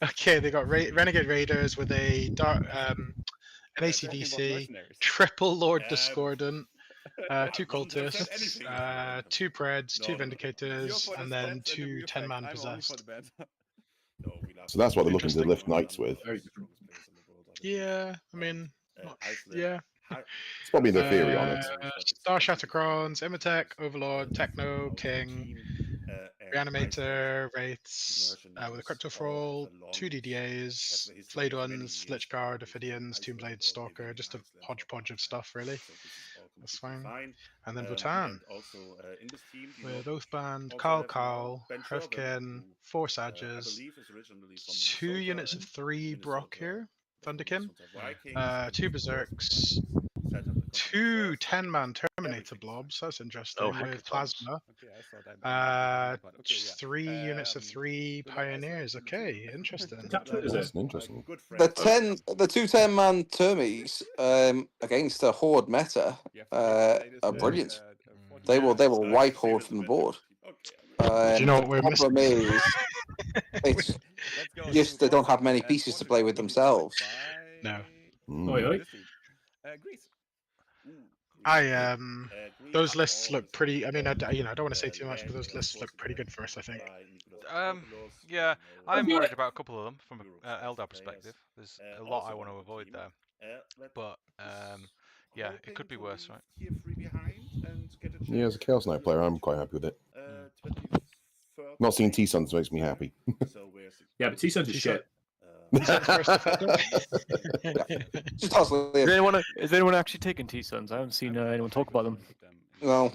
Okay, they got Renegade Raiders with a dark an ACDC, triple Lord Discordant, 2 Cultists, 2 Preds, 2 Vindicators, and then 2 10-man Possessed. So that's what they're looking to lift knights with. Very different. Yeah, I mean, yeah. It's probably their theory on it. Star Shattercrons, Imatech, Overlord, Techno, King, Reanimator, Wraiths, with a Crypto Thrall, 2 DDAs, Flayed Ones, Lich Guard, Ophidians, Tombblade, Stalker, just a hodgepodge of stuff, really. That's fine. And then Bhutan, with Oathband, Carl, Hrefkin, 4 Sages, 2 units of 3 Brock here, Thunderkin, 2 Berserks, 2 10-man Terminator blobs, that's interesting, with Plasma, 3 units of 3 Pioneers, okay, interesting. That's interesting. The 2 10-man Termies against a Horde meta are brilliant. They will wipe Horde from the board. Do you know what we're the missing? problem is, it's just they don't have many pieces to play with themselves. No. Oi, oi. Greece. Those lists look pretty. I mean, I don't want to say too much, but those lists look pretty good for us, I think. Yeah, I'm worried about a couple of them from an Eldar perspective. There's a lot I want to avoid there, but yeah, it could be worse, right? Yeah, as a Chaos Knight player, I'm quite happy with it. Not seeing T-Suns makes me happy. Yeah, but T-Suns is shit. Just Is anyone actually taking T-Suns? I haven't seen anyone talk about them. No.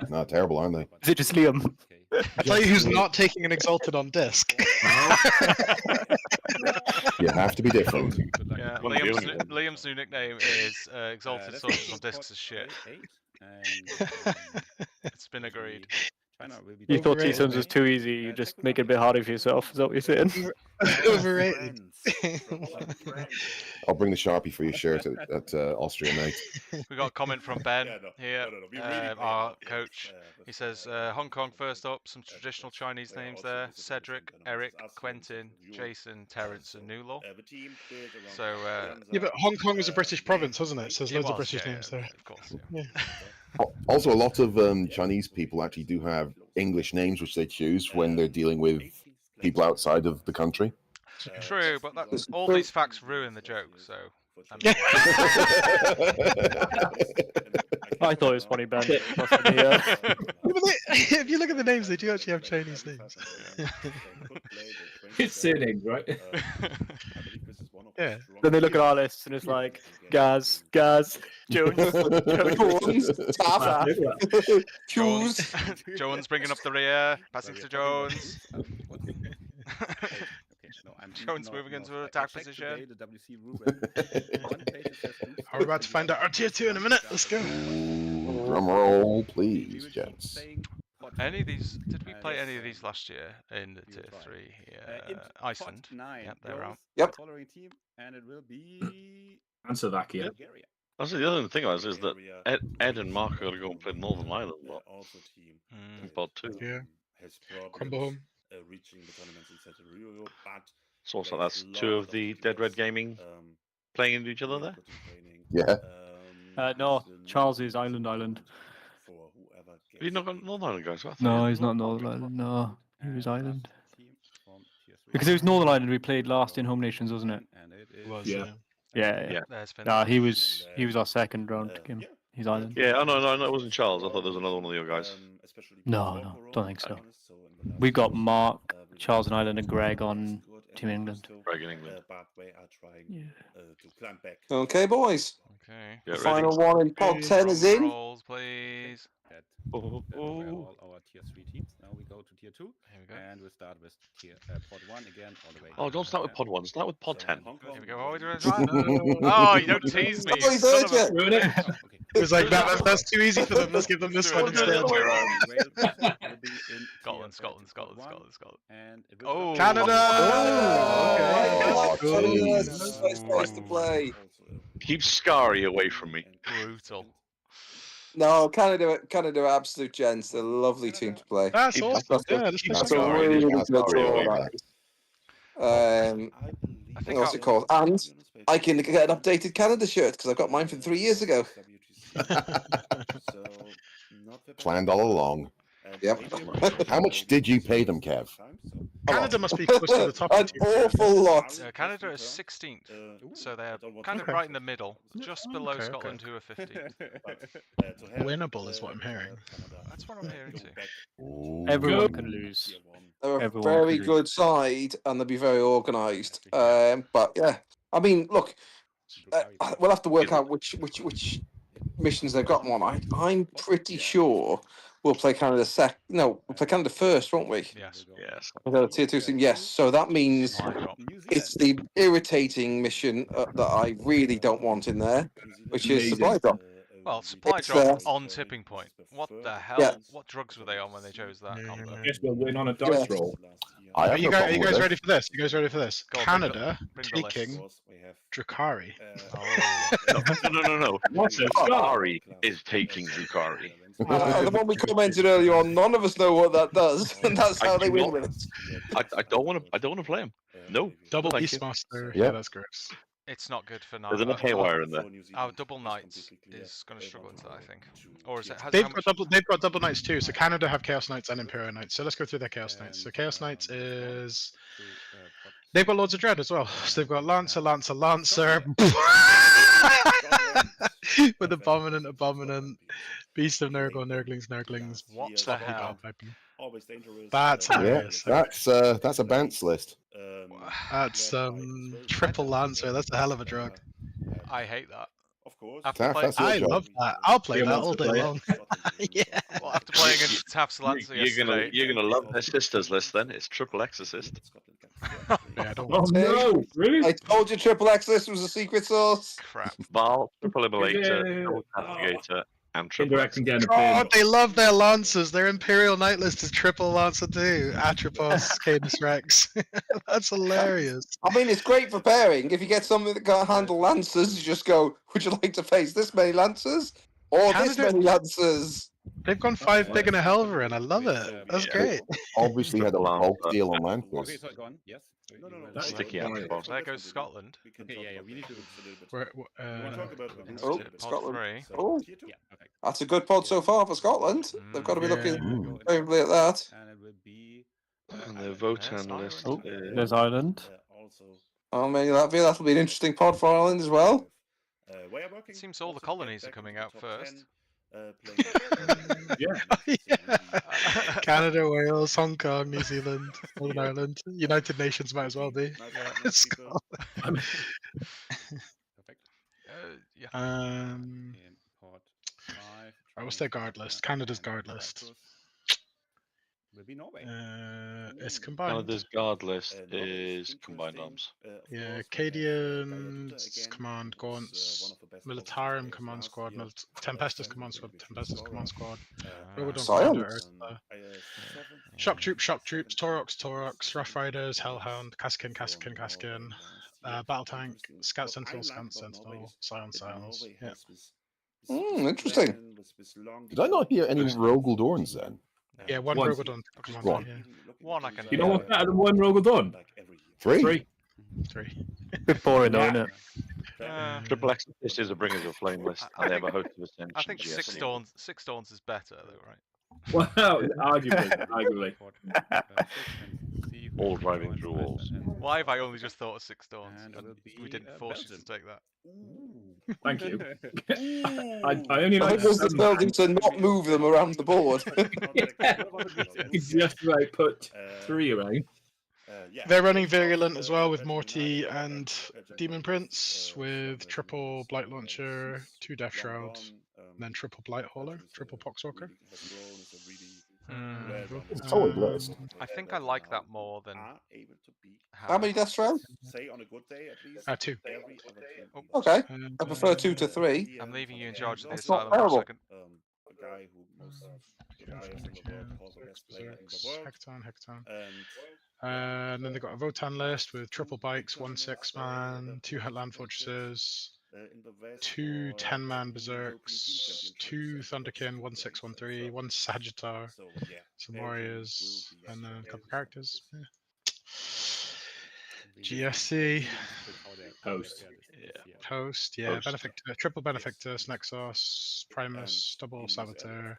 Not terrible, aren't they? Is it just Liam? I tell you who's not taking an Exalted on disc. You have to be different. Yeah, Liam's new nickname is Exalted Soldiers on Discs is shit. It's been agreed. You thought T-Suns was too easy, you just make it a bit harder for yourself, is that what you're saying? Overrated. I'll bring the Sharpie for your shirt at Austria Night. We got a comment from Ben here, our coach. He says, Hong Kong first up, some traditional Chinese names there. Cedric, Eric, Quentin, Jason, Terence and Newlaw. So, yeah, but Hong Kong was a British province, wasn't it? So there's it loads was, of British yeah, names yeah, there. Of course, Yeah. Also, a lot of Chinese people actually do have English names which they choose when they're dealing with people outside of the country. True, but all these facts ruin the joke, so... I thought it was funny, Ben. If you look at the names, they do actually have Chinese names. It's surnames, right? Yeah. Then they look at our lists and it's like, Gaz, Jones, Choose. Jones bringing up the rear, passing to Jones. Jones moving into an attack position. We're about to find out our tier 2 in a minute. Let's go. Drum roll, please, gents. Any of these? Did we play any of these last year in the tier 3 here? Iceland. Yep, they're out. Yep. Team, and it will be And Slovakia. Also, the other thing is that Ed and Mark are going to go and play Northern Ireland a lot. In pod 2. Yeah. Crumble home. Reaching the tournaments in Central Rio, but So also that's two of the Dead Red Gaming playing into each other there? Yeah. No, Charles is Island. He's not got Northern Ireland guys, I thought No, he he's had not Northern Ireland. No, he was Island. Because it was Northern Ireland we played last in Home Nations, wasn't it? Yeah. Yeah. There's been Nah, he was our second round game. He's Island. Yeah, oh no, it wasn't Charles. I thought there was another one of your guys. No, don't think so. We got Mark, Charles and Island, and Greg on Team England. Greg in England. Okay, boys. Okay. The final one in pod 10 is in. Rolls, please. all our tier 3 teams. Now we go to tier 2. Here we go. And we'll start with pod 1 again, all the way. Oh, don't start with pod 1. Start with pod 10. Here we go. Oh, you don't tease me. Oh, he's heard you. Ruin it. It was like, that's too easy for them. Let's give them this one instead. Scotland. And Oh, Canada! Canada, nice place to play. Keep Scary away from me. Brutal. No, Canada are absolute gents. They're a lovely team to play. That's awesome. Yeah, let's That's play a some really good Scary. draw. What's it called? And I can get an updated Canada shirt because I got mine from 3 years ago. Planned all along. Yep. How much did you pay them, Kev? Canada must be close to the top. An awful lot. Canada is 16th, so they're kind of right in the middle, just below Scotland, who are 15th. Winnable is what I'm hearing. That's what I'm hearing too. Everyone can lose. They're a Everyone very can good side and they'll be very organised. But yeah, I mean, look, we'll have to work out which missions they've got on. I'm pretty sure we'll play Canada we'll play Canada first, won't we? Yes. We've got a tier 2 team. Yes, so that means it's the irritating mission that I really don't want in there, which is supply drop. Well, supply It's, drop on tipping point. What the hell? Yeah. What drugs were they on when they chose that combo? I guess we'll win on a dice roll. I Are have you no guys, problem with ready it. for this? You guys ready for this? Go on, Canada bring the list. taking Drukari. No. Scary is taking Drukari. The one we commented earlier on, none of us know what that does, and that's how they win with it. I don't want to play him. No. Double thank you. Beastmaster. Yeah. Yeah, that's gross. It's not good for There's enough haywire in there. Our double knights is going to struggle into that, I think. Or is it? Has They've how got much- double. They've got double knights too. So Canada have Chaos Knights and Imperial Knights. So let's go through their Chaos Knights. So Chaos Knights is. They've got Lords of Dread as well. So they've got Lancer, Lancer, Lancer. With Abominant, Beast of Nurgle, Nurglings. What the hell? Always dangerous. That's Yeah, hilarious. that's a Bant's list. That's triple Lancer. That's a hell of a drug. I hate that. Of course. After Taff, play- that's your I job. love that. I'll play He that wants all to day play it. long. Yeah. Well, after playing against Taft's Lancer yesterday, You're gonna love their sisters list then. It's triple exorcist. Yeah, I don't Oh want no! Really? I told you Triple X list was a secret source. crap. Val, triple immolator, Yeah. double castigator, and triple Indirect and getting a God, pin. they love their Lancers. Their Imperial Knight list is triple Lancer too. Atropos, Cadus Rex. That's hilarious. I mean, it's great for pairing. If you get something that can't handle Lancers, you just go, would you like to face this many Lancers? Or this Canada- many Lancers? They've gone 5 big and a Helverin. I love it. That's Yeah. great. Obviously had a Triple bulk Lancer. deal on Okay, Lancers. sorry, go on. Yes. No. That's sticky wild. Atropos. There goes Scotland. Okay, we need to. We're, We'll talk about it. Oh, Pod Scotland. 3. Oh, Tier 2? Yeah, okay. that's a good pod so far for Scotland. They've got to be Yeah. looking favorably at that. And it will be. And the Yes, Votan Ireland. list Oh, is there's Ireland. Also, Oh, maybe that'll be an interesting pod for Ireland as well. way of working. It seems all the Also to get colonies are back coming into out top first. 10, playing, Yeah. Canada, Wales, Hong Kong, New Zealand, Northern Ireland. United Nations might as well be. Nice people. Perfect. Yeah. Um, In pod 5. right, what's their guard list? Canada's guard list. Will be Norway. It's combined. Canada's guard list is combined arms. Yeah, Acadians Command Gaunts, Militarum Command Squad, Tempestus Command Squad, Tempestus Command Squad, Rogodon Commander, Eartha, Shock Troops, Taurox, Rough Riders, Hellhound, Kaskin, Battle Tank, Scout Sentinel, Scions. Yeah. Interesting. Did I not hear any Rogaldorns then? Yeah, one One. Rogodon Commander. One. Yeah. One I can. You know what's better than one Rogodon? Three? 3. 3. Bit boring though, isn't it? Triple exorcist is a Bringers of Flame list, and they have a host of ascension. I think GS. Six Dawns is better though, right? Wow, arguably. All driving through walls. Why have I only just thought of Six Dawns And it and will we be, didn't force you to take that? Thank you. I only I like was just building to not move them around the board. just right. Put 3 around. They're running Virulent as well with Morty and Demon Prince with triple Blight Launcher, 2 Death Shroud, and then triple Blight Hauler, triple Poxwalker. It's a solid list. I think I like that more than. How many Death Shroud? Say on a good day at least. 2. Every other team. Okay. And, I prefer 2 to 3. I'm leaving you in charge of the That's not asylum for a terrible. second. A guy who most the guy in the world calls the best player in the world. Hecton. And And then they've got a Votan list with triple bikes, 1 6-man, 2 Land Fortresses, in the West, 2 or 10-man the Berserks, European 2 Championship, Thunderkin, 1 6 1 3, 1 Sagittar, So yeah, some everything warriors, will be and then a extra. couple characters. Yeah. GSC, Host. Host, yeah, Host. triple Benefactus, Nexus, Primus, double Saboteur,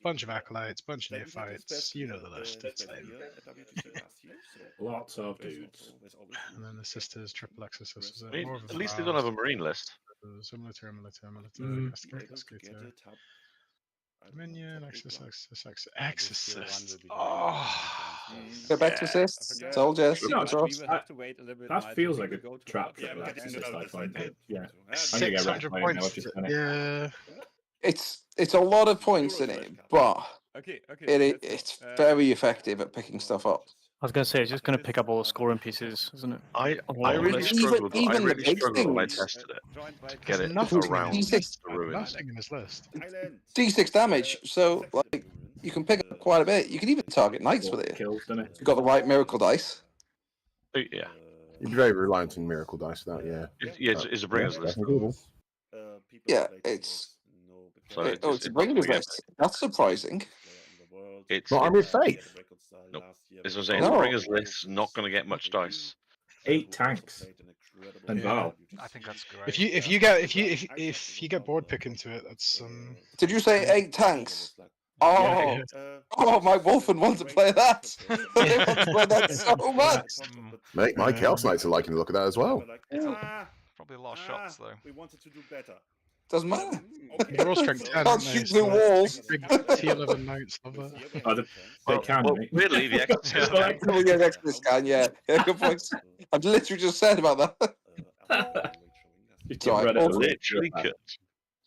bunch of Acolytes, bunch of Neophytes, you know the list, it's lame. Lots of dudes. And then the sisters, triple Exorcist, is I it? mean, More of at least they don't have a Vast, marine list. Military, Mm. Cascator, Dominion, Exorcist. Oh, Go back to assists. Told you. Secret source. That feels like a trap. Yeah, for we're that getting to system, know I this find one. it. Yeah. So, I'm gonna get 600 wrecked by it now, points. just kinda- Yeah. It's a lot of points in it, but Okay. it's very effective at picking stuff up. I was going to say, it's just going to pick up all the scoring pieces, isn't it? I Well, really even- struggled. I even the really big struggled when I things. tested it to get There's it nothing around D6 the ruins. Nothing in this list. D6 damage, so like you can pick up quite a bit. You can even target knights with it. Kills, doesn't it? You've got the right miracle dice. Yeah, You're very reliant on miracle dice for that, yeah. yeah, it's a bringers list. Definitely doable. Yeah, it's So It's a Rangers list. That's surprising. It's Not Army of Faith. Nope. This was saying No. the Ringers list is not going to get much dice. 8 tanks. And Val. I think that's great. If you get board pick into it, that's Did you say 8 tanks? Oh, Yeah. oh, my Wolfen wants to play that. They want to play that so much. Mate, my Chaos Knights are liking the look of that as well. Probably a lot of shots though. We wanted to do better. Doesn't matter. they're all strength 10. Can't aren't they? shoot So through walls. big T11 knights love that. Oh, they can, mate. Weirdly, the Exorcist can. Oh, yeah, next to this can, yeah. Yeah, good point. I've literally just said about that. You It's all right. run it Also- Literally could.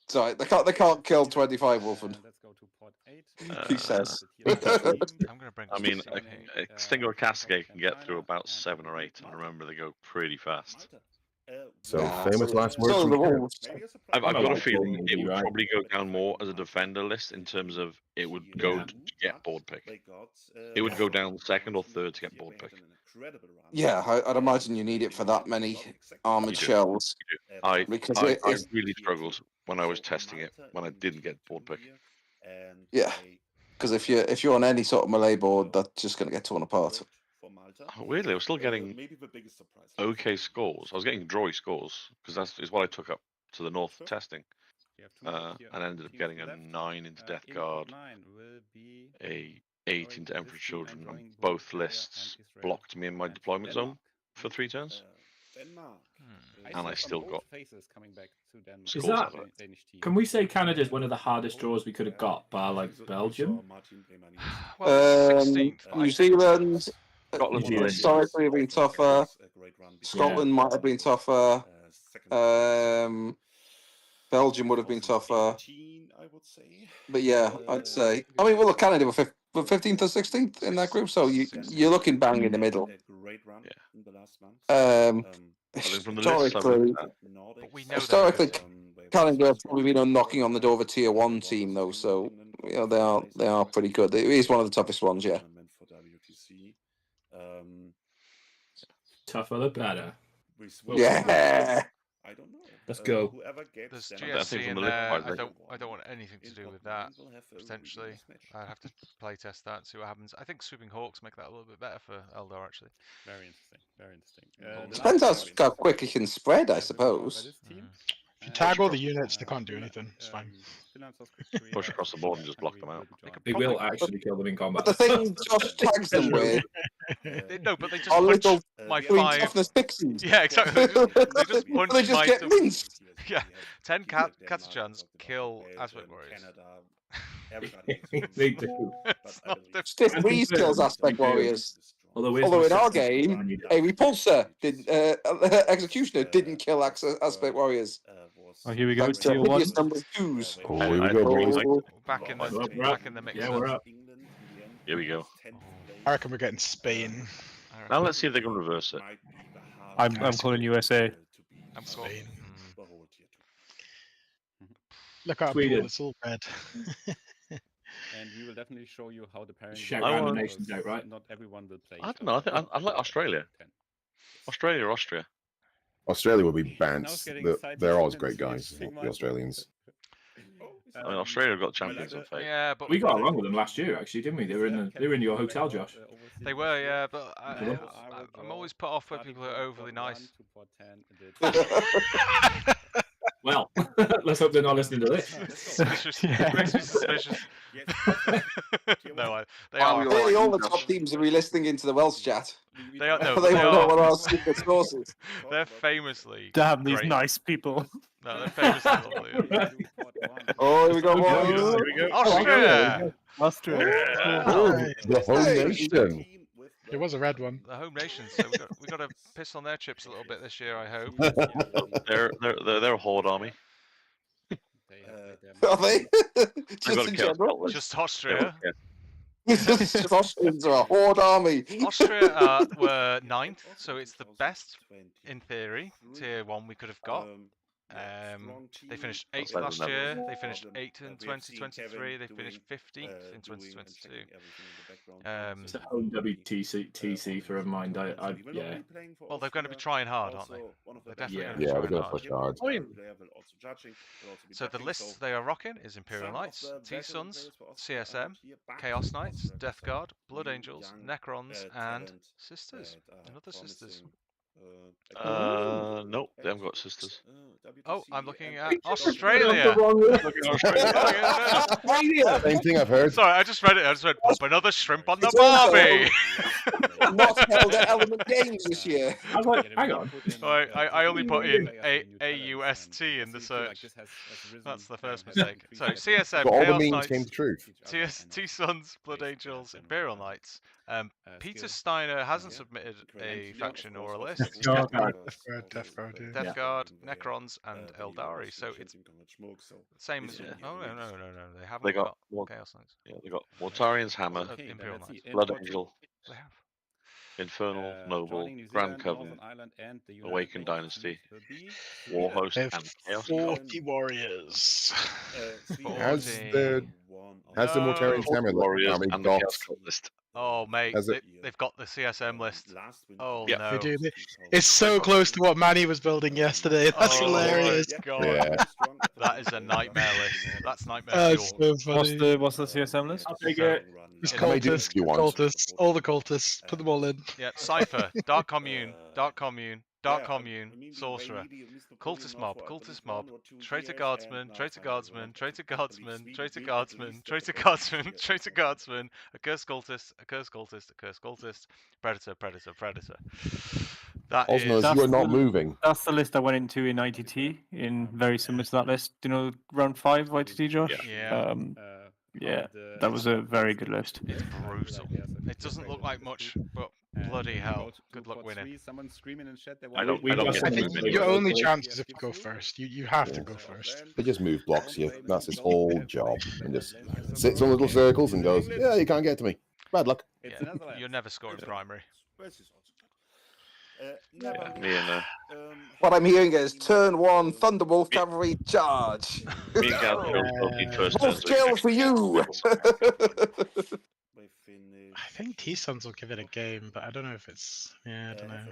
It's all right. They can't kill 25 Wolfen. Let's go to port 8. He says. I'm gonna bring. I mean, Steve here. a single Cascade can get through about 7 or 8, and remember they go pretty fast. So Nah, famous so- last words So from the Kev. Wolves. I've got a like feeling Wolves, it would right? probably go down more as a defender list in terms of it would go to get board pick. It would go down second or third to get board pick. Yeah, I'd imagine you need it for that many armored You do. shells. I Because I it's- really struggled when I was testing it when I didn't get board pick. Yeah. Because if you're on any sort of melee board, that's just going to get torn apart. Weirdly, I was still getting okay scores. I was getting drawy scores because that's what I took up to the north testing, and ended up getting a 9 into Death Guard, a 8 into Emperor Children, and both lists blocked me in my deployment zone for 3 turns. And I still got faces coming back to Denmark. Is scores that- out of it. Danish team. Can we say Canada's one of the hardest draws we could have got, bar like Belgium? Well, 16th. but I New think- Zealand Scotland, New Zealand. historically have been tougher. Scotland might have been tougher. Belgium would have been tougher. But yeah, I'd say. I mean, well, look, Canada were 15th or 16th in that group, so you're looking bang in the middle. I think from the list, I would, Historically, But we know historically, that Canada have probably been on knocking on the door of a tier 1 team, though. So you know they are pretty good. It is one of the toughest ones, yeah. Tougher the better. Yeah. I don't know. Let's go. Whoever gets there's I think GSC from in the list there. wise, I don't want anything to do with that. Potentially, I'd have to play test that and see what happens. I think Swooping Hawks make that a little bit better for Eldar actually. Very interesting. Very interesting. the Depends last how one quick it can spread, I by suppose. this team. If you tag all the units, they can't do anything. It's fine. Finland, South Korea, push across the board and just block them out. will be They joined. will actually kill them in combat. But the thing Josh tags them with No, but they just are punch little my green 5. toughness pixies. Yeah, exactly. They just punch They just my get two- minced. Yeah, 10 Catachans kill Aspect Warriors. They do. It's not difficult. Stiff I Breeze confirm, kills Aspect they do. Warriors. Although in our game, a repulsor didn't. Executioner didn't kill Aspect Warriors. Oh, here we go. Like Tier one. previous number 2s. Oh, here we go, boys. Back in the We're up. back in the mix. Yeah, then. we're up. Here we go. I reckon we're getting Spain. I Now reckon let's see if they can reverse it. I'm calling USA. I'm sure. Spain. Mm. Look at Sweden. pool, it's all red. And we will definitely show you how the pairing Shout goes, random because nations out, right? Not everyone will play. I each don't know. I other. think I'd like Australia. 10. Australia or Austria. Australia will be Now it's banned. getting They're exciting always and great see if guys, Sigmar- the Australians. I mean, Australia have got champions of fate. Yeah, but We got along with them last year, actually, didn't we? They were in your hotel, Josh. they were, yeah. But Yeah. I'm always put off when people are overly nice. Well, let's hope they're not listening to this. Suspicious. Yeah. Makes me suspicious. No, they Wow, are. Nearly all the top teams are re-listening into the Welsh chat. They are. No, They they want to know what are. our secret sources. They're famously. Damn these great. nice people. No, they're famously lovely. Yeah. Oh, here we go. Okay, boys. here we go. Austria. Austria. Oh, Right. the whole Hey. nation. It was a red one. The home nations. So we got to piss on their chips a little bit this year. I hope. They're a horde army. Are they? They've Just got in to kill general. Scotland. Just Austria. Just Austrians are a horde army. Austria were 9th, so it's the best in theory. Tier 1 we could have got. They finished 8th better last than year. no They finished problem. 8th in We have seen 2023. Kevin They finished 15th in doing and 2022. checking everything in the background. It's a home WTC for a mind. Yeah. Well, they're going to be trying hard, aren't they? They're definitely going to be Yeah, they're trying going to hard. push hard. So the lists they are rocking is Imperial Knights, T-Suns, CSM, Chaos Knights, Death Guard, Blood Angels, Necrons, and Sisters. Another Sisters. No, they haven't got sisters. Oh, I'm looking at Looking Australia. at the wrong list. Australia. Same thing I've heard. Sorry, I just read it. I just went, pop another shrimp on the Barbie. Not held at Element Games this year. I was like, hang on. I only put in AUST in the search. That's the first mistake. So CSM, But all the Chaos memes Knights, came to truth. T-Suns, Blood Angels, Imperial Knights. Peter Steiner hasn't submitted a faction or a list. Death Guard, yeah. Death Guard, Necrons, and Eldari. So it's same as. Oh no, they haven't They got Chaos Knights. Yeah, they got Mortarian's Hammer, Imperial Knights. Blood Angel, They have. Infernal Noble, Grand Covenant, Awakened Dynasty, Warhost, They have and Chaos. 40 warriors. Has the Mortarian's Hammer Warriors army and the got Chaos Cult list. Oh mate, Has it- they've got the CSM list. Oh Yeah. no. They do. It's so close to what Manny was building yesterday. That's Oh, hilarious. my God. Yeah. That is a nightmare list. That's nightmare That's fuel. so funny. What's the CSM list? I'll take it. There's How many cultists, do you want? cultists, all the cultists. Put them all in. Yeah, Cypher, Dark Commune, Dark Commune, Dark Commune, Sorcerer, Cultist Mob, Traitor Guardsman, Traitor Guardsman, Traitor Guardsman, Traitor Guardsman, Traitor Guardsman, Traitor Guardsman, a Cursed Cultist, a Cursed Cultist, a Cursed Cultist, Predator, Predator, Predator. That Also, is... you are not moving. That's the list I went into in ITT, in very similar to that list. Do you know round 5 of ITT, Josh? Yeah. Yeah, that was a very good list. It's brutal. It doesn't look like much, but bloody hell. Good luck winning. Someone screaming in chat. I don't I get think moving your anyway. only chance is if you go first. You have to go first. They just move blocks you. That's his whole job. And just sits on little circles and goes, yeah, you can't get to me. Bad luck. Yeah, you're never scoring primary. Yeah, me and What I'm hearing is turn 1, Thunderwolf Cavalry charge. me and Gav both need first Wolf turns. kill for you. I think T-Suns will give it a game, but I don't know if it's. Yeah, I don't know.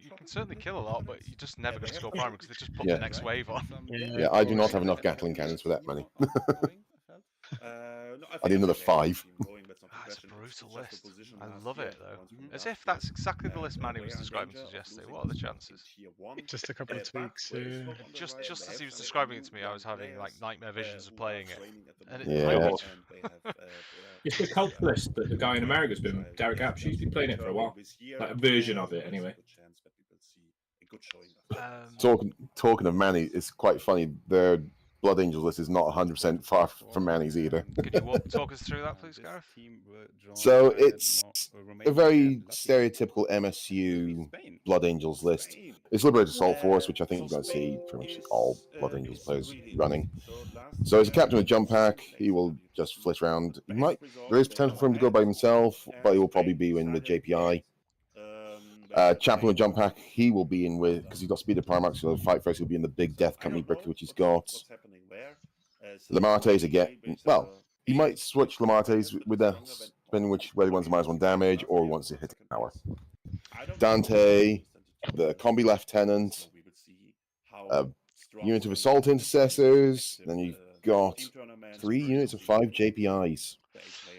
You can certainly kill a lot, but you're just never going to score primary because they just put Yeah. the next wave on. Yeah, I do not have enough Gatling cannons for that many. I need another 5. It's a brutal list. I love it though. As if that's exactly the list Manny was describing to us yesterday. What are the chances? Just a couple of tweaks. Just as he was describing it to me, I was having like nightmare visions of playing it. And Yeah. It's the cult list that the guy in America's been, Derek Apsh, he's been playing it for a while. Like a version of it, anyway. Talking of Manny, it's quite funny. Their Blood Angels list is not 100% far from Manny's either. Could you talk us through that, please, Gareth? So it's a very stereotypical MSU Blood Angels list. It's Liberated Assault Force, which I think you're going to see pretty much all Blood Angels players running. So as a captain of Jump Pack, he will just flit around. There is potential for him to go by himself, but he will probably be in with JPI. Chaplain with Jump Pack, he will be in with, because he's got Speed of Primarch, so fight first, he'll be in the big Death Company brick, which he's got. Lamartes again, well, he might switch Lamartes with that, depending whether he wants a -1 damage or he wants to hit an hour. Dante, the Combi Lieutenant, unit of Assault Intercessors, then you've got 3 units of 5 JPIs,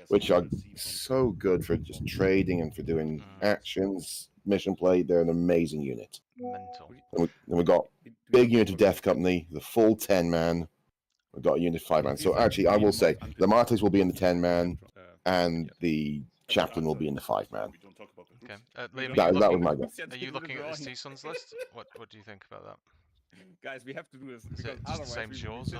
which are so good for just trading and for doing actions, mission play. They're an amazing unit. Mental. And we've got big unit of Death Company, the full 10-man. We've got a unit of 5-man. So actually, I will say, the Martes will be in the 10-man, and the Chaplain will be in the 5-man. Okay. Liam, That was my guess. are you looking at this T-Suns list? What do you think about that? Guys, we have to do this. Is it just the same as yours?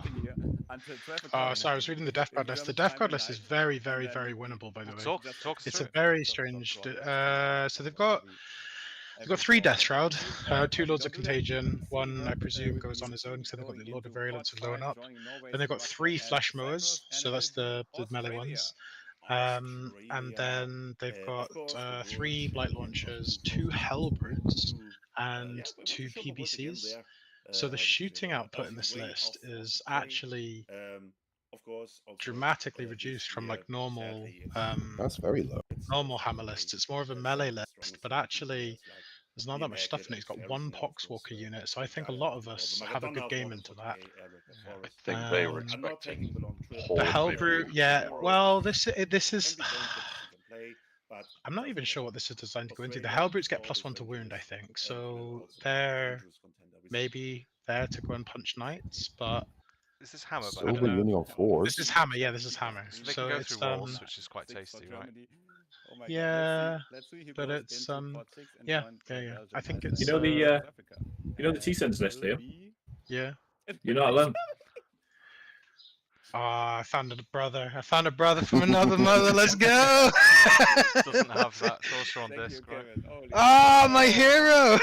Sorry, I was reading the Death Guard list. The Death Guard list is very, very, very winnable, by the way. Talk us It's through a it. very strange. So they've got 3 Death Shroud, 2 Lords of Contagion, 1 I presume goes on his own, so they've got the Lord of Virulence with Lowen Up. Then they've got 3 Flash Mowers, so that's the melee ones. And then they've got 3 Blight Launchers, 2 Hellbrutes, and 2 PBCs. So the shooting output in this list is actually dramatically reduced from like normal That's very low. normal hammer lists. It's more of a melee list, but actually there's not that much stuff in it. It's got one Poxwalker unit, so I think a lot of us have a good game into that. I think they were expecting the Horde. Hellbrute, yeah. Well, this is. I'm not even sure what this is designed to go into. The Hellbrutes get +1 to wound, I think, so they're maybe there to go and punch knights, but This is hammer, but Silver Union Force. this is hammer. Yeah, this is hammer. so they So can go it's through walls, which is quite tasty, right? Oh my Yeah, God. Let's see who but goes it's into pot 6 and yeah, joins, yeah. Belgium I think as it's You know the South Africa. you know the T-Sens It list, will Leo? be- yeah. You're not alone. Ah, I found a brother. I found a brother from another mother. Let's go! Doesn't have that sorcerer on Thank disc, you, right? Kevin. Holy Ah, my shit. hero!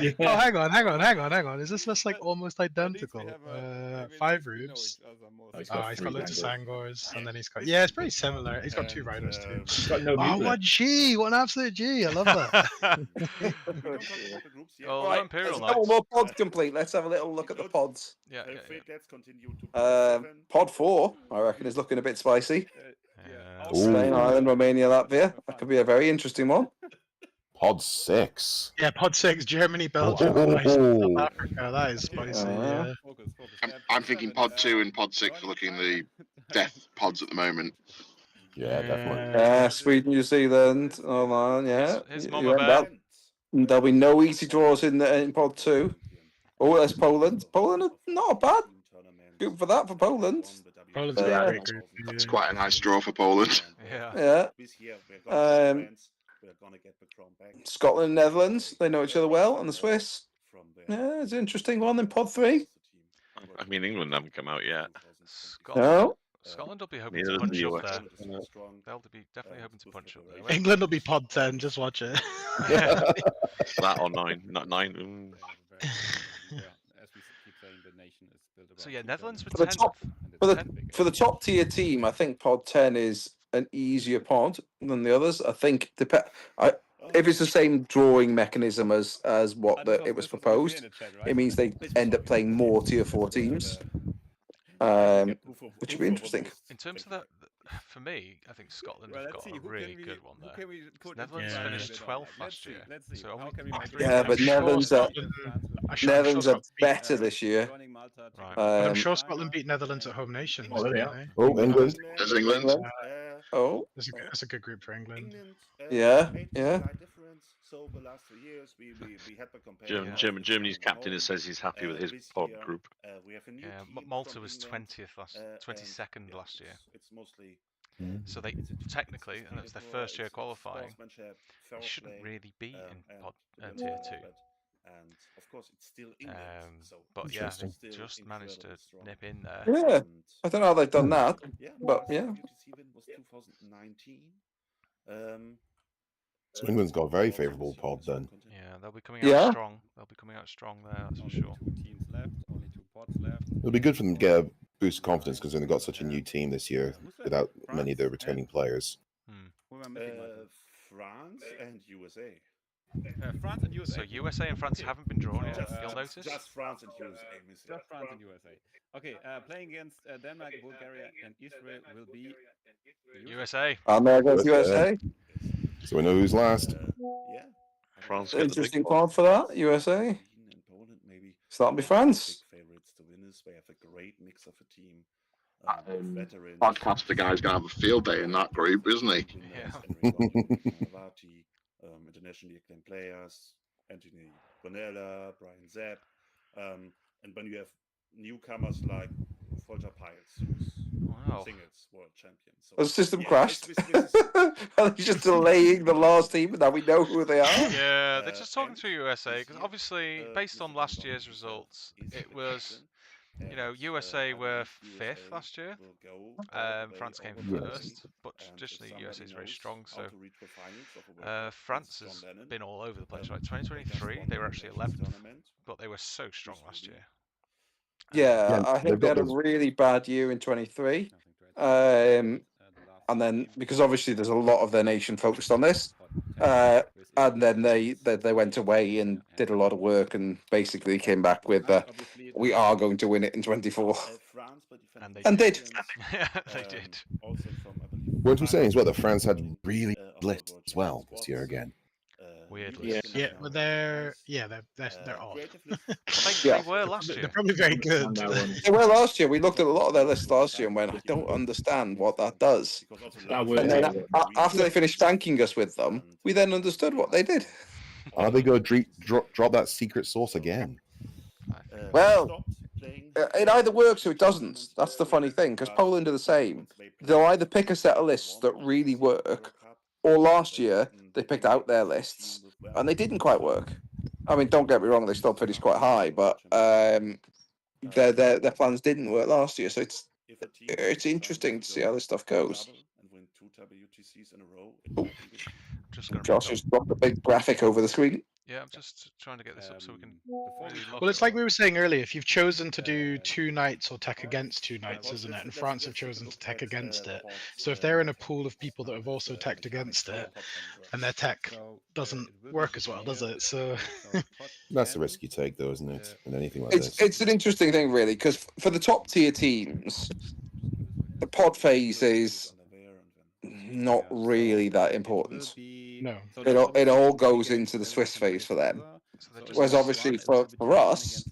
Yeah. Oh, hang on. Is this list like almost At least we identical? have maybe at 5 least we know rubes. each other more Oh, he's than got Oh, he's got three loads of Vanguard. Sangors, and then he's got it's pretty similar. He's got 2 And, riders too. He's got no Oh, mutiny. what G! What an absolute G! I love that. we don't talk about the groups yet. Oh, Right, Imperial there's a couple Knights. more pods complete. Let's have a little look at the pods. Yeah, yeah, yeah. Let's continue to pod 7. Pod 4, I reckon, is looking a bit spicy. Yeah. Ooh. Spain, Ireland, Romania, Latvia. That could be a very interesting one. Pod 6. Yeah, Pod 6, Germany, Belgium, Iceland, Oh. South Africa. That is spicy. Yeah. Focus. I'm thinking pod 2 and pod 6 are looking the death pods at the moment. Yeah, definitely. Yeah, Sweden, New Zealand. Oh man, yeah. Here's You Mama end Bear. up- There'll be no easy draws in pod 2. Oh, there's Poland. Poland are not bad. Good for that for Poland. Poland's a Yeah. great group. It's quite a nice draw for Poland. Yeah. Yeah. This year we're gonna we're gonna get the crown back. Scotland and Netherlands, they know each other well, and the Swiss. From the Yeah, it's an interesting one in pod 3. I mean, England haven't come out yet. Scotland. No. Scotland will be hoping Neither to does punch the up US. there. They'll be definitely hoping to punch up there. England will be pod 10. Just watch it. That or 9, not 9. As we keep saying, the nation is built So around yeah, two Netherlands countries, were For the 10th. top- and For it's the bigger. for the top tier team, I think pod 10 is an easier pod than the others. I think if it's the same drawing mechanism as what Because it was this is what we proposed, in the chat, right? it means they end up playing more tier 4 teams, which would be interesting. In terms of that, for me, I think Scotland Well, have let's got see, a who really can we, good one who there. can we put Netherlands Yeah. finished into 12th Let's last see, year. let's see. So How only can we three make points. Yeah, but I'm sure Netherlands are- Scotland- I'm Netherlands are Scotland beat- better this year. joining Malta, Czech Right. But I'm Um, sure Scotland beat Netherlands at Home Nations. Oh, there they didn't are. they? Oh, England. There's England. Oh, That's a good group for England. Yeah, yeah. So the last 3 years we had to compare. Germany's captain says he's happy with his pod group. We have a new Yeah, team Malta from was England, 20th last, and 22nd yeah, last year. It's mostly So they technically, and it's their first year qualifying, sportsmanship, fair they shouldn't play, really be in and pod, good tier luck, 2. and of course it's still England. So But yeah, they Interesting. just managed to nip in there. Yeah. And, I don't know how they've done that. yeah, But, the yeah. last WTC win was 2019. So England's got a very favourable pod then. Yeah, they'll be coming out Yeah. strong. They'll be coming out strong there, that's for only sure. 2 teams left, only 2 pods left. It'll be good for them to get a boost of confidence because they've got such a new team this year without many of their returning players. Who am I missing, Martin? France and USA. France and USA. So USA and France haven't been drawn yet, So, you'll notice. Just France and USA. missing. Just France and USA. Okay, playing against Denmark, Bulgaria, and Israel will be USA. And there goes USA. USA. So we know who's last. Yeah. France get the big Interesting pod. pod for that, USA. And Poland maybe. So that'll be France. Big favorites to win this. They have a great mix of a team. Veterans. Podcaster guy's going to have a field day in that group, isn't he? Navati, internationally acclaimed players, Anthony Bonella, Brian Zapp, and when you have newcomers like Volta Piles, who's Wow. singles world champion. So, The system yeah, crashed. this is- And he's just delaying the last team, and now we know who they are. Yeah, they're just talking and through USA because this obviously, year, based on Mr. last Van year's Dongen results, is it the was, captain, you know, and, USA I were believe 5th USA last year. will go all the way France came over to the first, lead, but and if traditionally somebody USA is very knows strong. how So to reach the finals of a World Cup, France it's has John Lennon. been all over the place. Right, They just 2023 won they were the actually Nations 11th, tournament. but they were so strong This last will be- year. Yeah, Yeah, I they've think they got had a those- really bad year in 23. Nothing to add. And then, because obviously there's a lot of their nation focused on this, And then they went away and did a lot of work and basically came back with we are going to win it in 24. And did. Yeah, they did. Also from, I believe, Weren't we saying as well that France had really lists as well this year again? Weird Yeah, lists. well, they're odd. They were last year. They're probably very good. They were last year. We looked at a lot of their lists last year and went, I don't understand what that does. And then after they finished thanking us with them, we then understood what they did. Are they going to drop that secret sauce again? Well, it either works or it doesn't. That's the funny thing, because Poland are the same. They'll either pick a set of lists that really work, or last year they picked out their lists and they didn't quite work. I mean, don't get me wrong, they still finished quite high, but their plans didn't work last year. So it's interesting to see how this stuff goes. Josh has dropped a big graphic over the screen. Yeah, I'm just trying to get this up so we can. Well, it's like we were saying earlier. If you've chosen to do 2 nights or tech against 2 nights, isn't it? And France have chosen to tech against it. So if they're in a pool of people that have also teched against it, and their tech doesn't work as well, does it? So that's the risk you take, though, isn't it? And anything like this. It's an interesting thing, really, because for the top tier teams, the pod phase is not really that important. No, it all goes into the Swiss phase for them. Whereas obviously for us,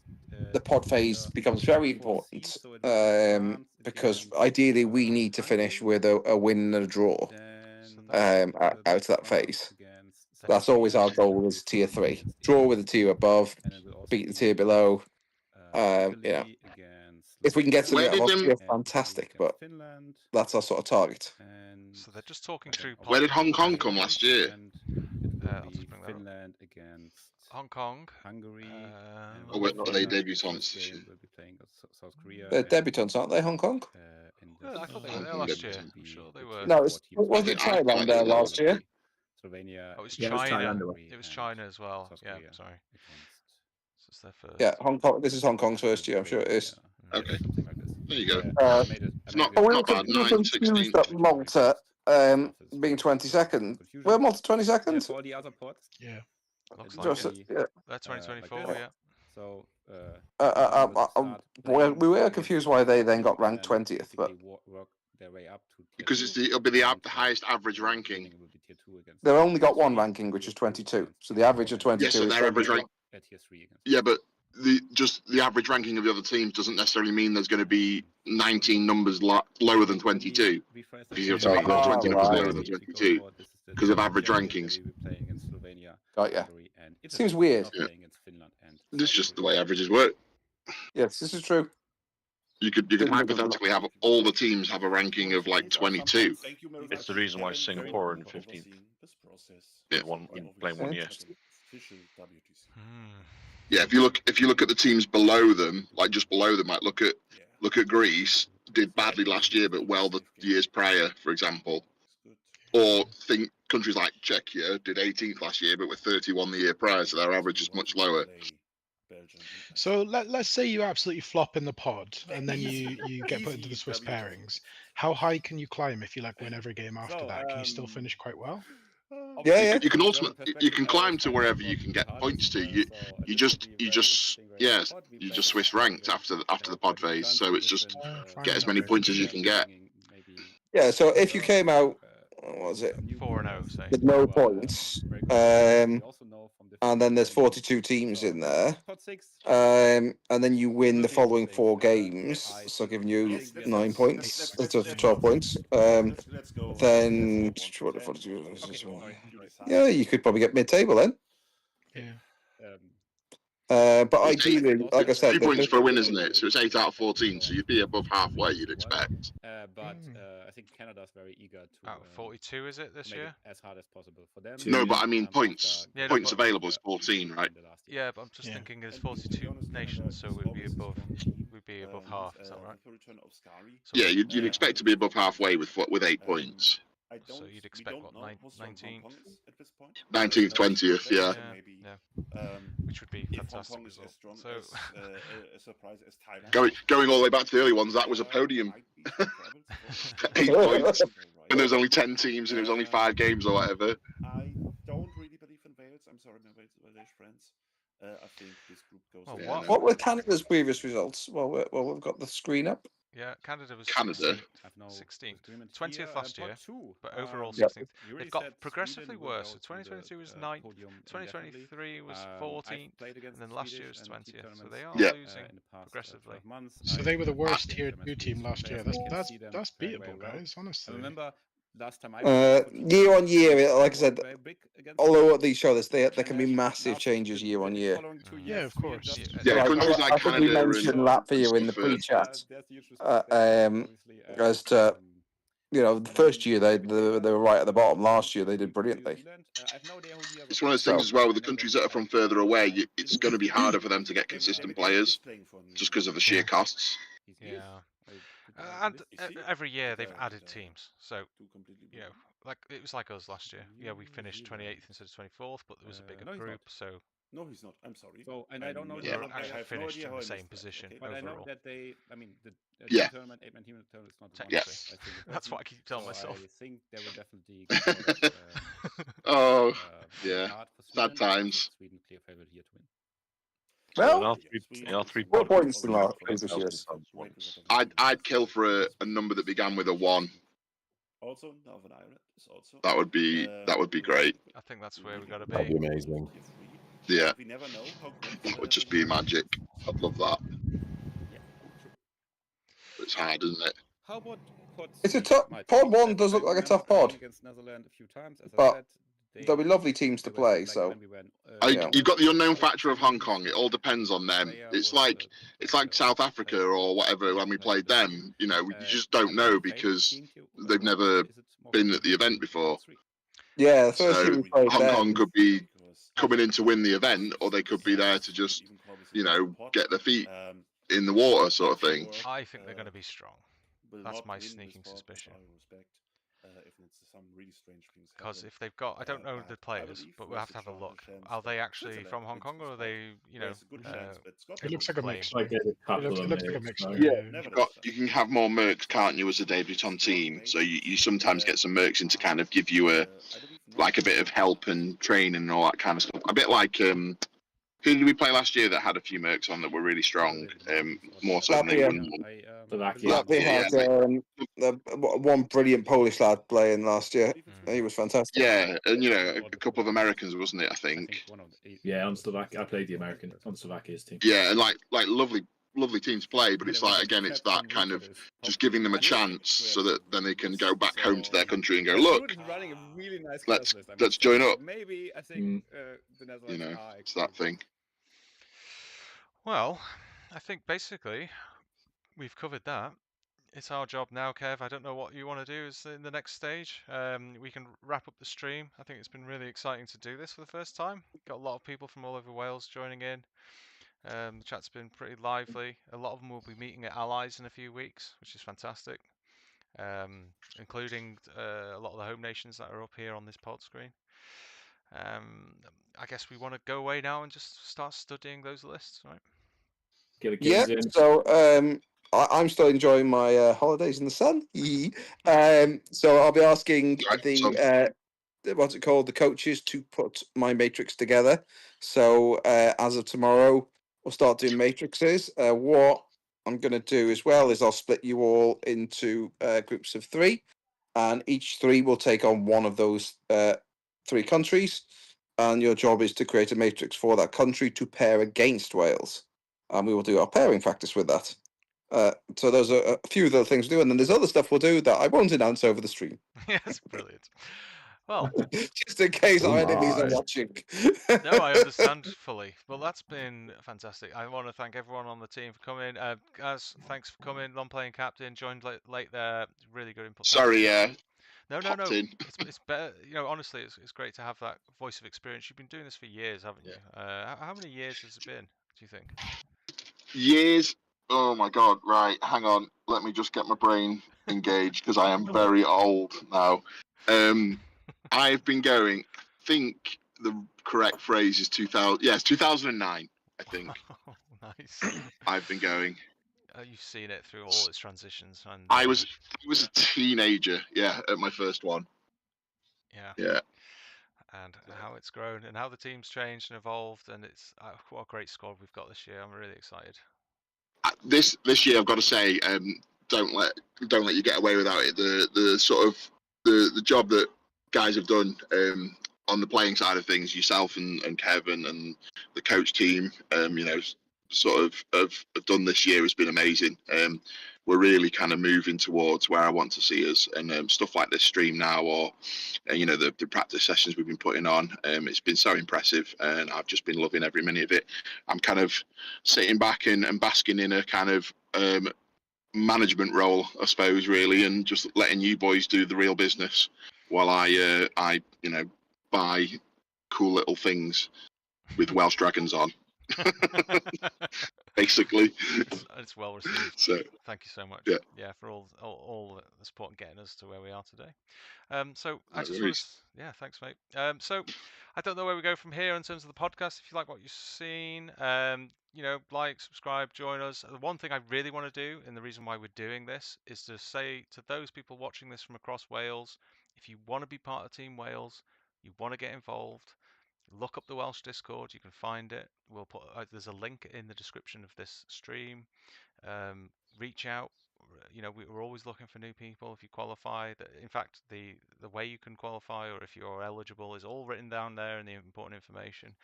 the pod phase becomes very important because ideally we need to finish with a win and a draw out of that phase. That's always our goal as tier 3. Draw with the tier above, beat the tier below. If we can get something out of Austria, fantastic, but that's our sort of target. So they're just talking through. Where did Hong Kong come last year? I'll just bring that Finland against Hong Kong, Hungary. Or are they debutants this year? South Korea. They're debutants, aren't they, Hong Kong? Well, I thought they were there last year. I'm sure they were. No, was it Thailand there last year? Slovenia. Oh, it was Yeah, China. it It was China as well. Yeah, sorry. This is their first. Yeah, Hong Kong. This is Hong Kong's first year. I'm sure it is. Okay. There you go. It's not bad. 9, 16. That Malta being 22nd. We're Malta 22nd? For all the other pods. Yeah. Looks like Just, it. yeah. They're 2024, yeah. So we were confused why they then got ranked 20th, but Because it'll be the highest average ranking. they've only got one ranking, which is 22. So the average of 22 Yeah, so is their average rank. tier 3 against. Yeah, but the average ranking of the other teams doesn't necessarily mean there's going to be 19 numbers lower than 22. If you know what I mean, 20 numbers lower than 22 because of average rankings. Got ya. Seems weird. Yeah. This is just the way averages work. Yes, this is true. You could hypothetically have all the teams have a ranking of like 22. It's the reason why Singapore in 15th. Yeah. Playing 1 year. Yeah, if you look at the teams below them, like just below them, like look at Greece, did badly last year but well the years prior, for example. Or think countries like Czechia did 18th last year but were 31 the year prior, so their average is much lower. So let's say you absolutely flop in the pod and then you get put into the Swiss pairings. How high can you climb if you win every game after that? Can you still finish quite well? Yeah. You can climb to wherever you can get points to. You just Swiss ranked after the pod phase, so it's just get as many points as you can get. Yeah, so if you came out, what was it? 4-0, say. With no points, and then there's 42 teams in there, and then you win the following 4 games, so giving you 9 points, 12 points, then yeah, you could probably get mid-table then. Yeah. But ideally, like I said, 2 points for a win, isn't it? So it's 8 out of 14, so you'd be above halfway, you'd expect. But I think Canada's very eager to. Out of 42, is it this year? As hard as possible for them. No, but I mean points. Yeah, Points available is 14, right? Yeah, but I'm just thinking there's 42 nations, so we'd be above half. Is that right? So Yeah, you'd expect to be above halfway with 8 points. So you'd expect what, 19th? 19th, 20th, yeah. Which would be fantastic result. So going all the way back to the early ones, that was a podium. 8 points. When there was only 10 teams and it was only 5 games or whatever. English friends. I think this group goes. Well, Yeah, What were Canada's previous results? Well, we've got the screen up. Yeah, Canada was Canada. 16th, agreement 20th here. last Pot year, two. but overall Yep. 16th. You really They've got said progressively Sweden will worse. go So to 2022 was the 9th, podium 2023 was I've 14th, played against and then the last year Swedish was and the 20th. So tournaments they are Yeah. losing in the past progressively. 12 months. So they were the worst I tier them as 2 team Swedish last year. players. I can That's see them that's very, very beatable, well. guys. I Honestly. remember last time I played Year on year, like I said, very big against although these show this, there can and be then massive now changes year on the year. following 2 Mm. years, Yeah, of Sweden course. just Yeah, Like, countries like I think we Canada mentioned and Latvia in the stuff. pre-chat. there's huge respect there, obviously, As to the first year they were right at the bottom. Last year they did brilliantly. I've no idea who the other It's one of those So- things as well with the countries that are from further away. It's going to be harder for them to get consistent players just because of the sheer costs. Yeah. Uh, And every year they've added teams. So, like it was like us last year. Yeah, we finished 28th instead of 24th, but there was a bigger no, he's group. not. So No, he's not. I'm sorry. So, and I don't know we the other actually players. finished in the same position But I know overall. that they, I mean, the Yeah. tournament, 8-man team tournament is not one. Technically. I think in That's person. what I keep telling myself. I think they will definitely get out of, Oh, make yeah. it hard for Sad Sweden. times. Sweden clear favorite here to win. Well, three 4 points points in our previous years. I'd kill for a number that began with a 1. Also, Northern Ireland is also. That would be great. I think that's where we got to That'd be. be amazing. Yeah, We never know how good. that would just be magic. I'd love that. Yeah, true. But it's hard, isn't it? How about pod? It's a three, tough Mike? pod. One I does look like a remember tough playing pod, against Netherlands a few times. As I but said, there'll be lovely teams to they were play. like So when we were in, You've got the unknown factor of Hong Kong. It all depends on them. It's like South Africa or whatever when we played them. You know, you just don't know because they've never been at the event before. yeah, the first So team we played Hong Kong then. could be coming in to win the event, or they could be there to just, get their feet in the water, sort of thing. I think they're going to be strong. That's my sneaking suspicion. If some really strange things Because if they've got, I don't know the players, but we'll have to have a look. Are they actually from Hong Kong, or are they, It looks like a claim? mix. Like there's a couple It of looks like a minutes, mixture. right? You can have more mercs, can't you, as a debutant team? So you sometimes get some mercs in to kind of give you a bit of help and training and all that kind of stuff. A bit like who did we play last year that had a few mercs on that were really strong? More so than Latvia. England. Latvia had one brilliant Polish lad playing last year. He was fantastic. Yeah, and a couple of Americans, wasn't it? I think. Yeah, on Slovakia, I played the American on Slovakia's team. Yeah, and like lovely team to play, but it's like again, it's that kind of just giving them a chance so that then they can go back home to their country and go, look, running a really nice let's join up. Maybe I think the Netherlands are It's that thing. Well, I think basically we've covered that. It's our job now, Kev. I don't know what you want to do is in the next stage. We can wrap up the stream. I think it's been really exciting to do this for the first time. Got a lot of people from all over Wales joining in. The chat's been pretty lively. A lot of them will be meeting at Allies in a few weeks, which is fantastic. Including a lot of the home nations that are up here on this pod screen. I guess we want to go away now and just start studying those lists, right? Yeah, so I'm still enjoying my holidays in the sun. So I'll be asking what's it called, the coaches to put my matrix together. So as of tomorrow, we'll start doing matrices. What I'm going to do as well is I'll split you all into groups of 3, and each 3 will take on one of those 3 countries, and your job is to create a matrix for that country to pair against Wales. And we will do our pairing practice with that. So those are a few of the things we do, and then there's other stuff we'll do that I won't announce over the stream. Yes, brilliant. Well, just in case our enemies are watching. No, I understand fully. Well, that's been fantastic. I want to thank everyone on the team for coming. Guys, thanks for coming. Non-playing captain joined late there. Really good input. Sorry, No. in. It's better. Honestly, it's great to have that voice of experience. You've been doing this for years, haven't you? How many years has it been? Do you think? Years. Oh my God! Right, hang on. Let me just get my brain engaged because I am very old now. I've been going. I think the correct phrase is 2000. Yes, 2009. I think. Oh, nice. I've been going. You've seen it through all its transitions, and I was a teenager. Yeah, at my first one. Yeah. Yeah. and how it's grown and how the team's changed and evolved. And it's what a great squad we've got this year. I'm really excited. This year, I've got to say, don't let you get away without it. The sort of the job that guys have done on the playing side of things, yourself and Kevin and the coach team, sort of have done this year has been amazing. We're really kind of moving towards where I want to see us, and stuff like this stream now, or the practice sessions we've been putting on. It's been so impressive, and I've just been loving every minute of it. I'm kind of sitting back and basking in a kind of management role, I suppose, really, and just letting you boys do the real business while I buy cool little things with Welsh dragons on. Basically, it's well received. So thank you so much. Yeah, for all the support and getting us to where we are today. So I No just worries. thanks, mate. So I don't know where we go from here in terms of the podcast. If you like what you've seen, like, subscribe, join us. The one thing I really want to do, and the reason why we're doing this, is to say to those people watching this from across Wales, if you want to be part of Team Wales, you want to get involved, look up the Welsh Discord. You can find it. We'll put there's a link in the description of this stream. Reach out. We're always looking for new people. If you qualify, in fact, the way you can qualify, or if you're eligible, is all written down there in the important information.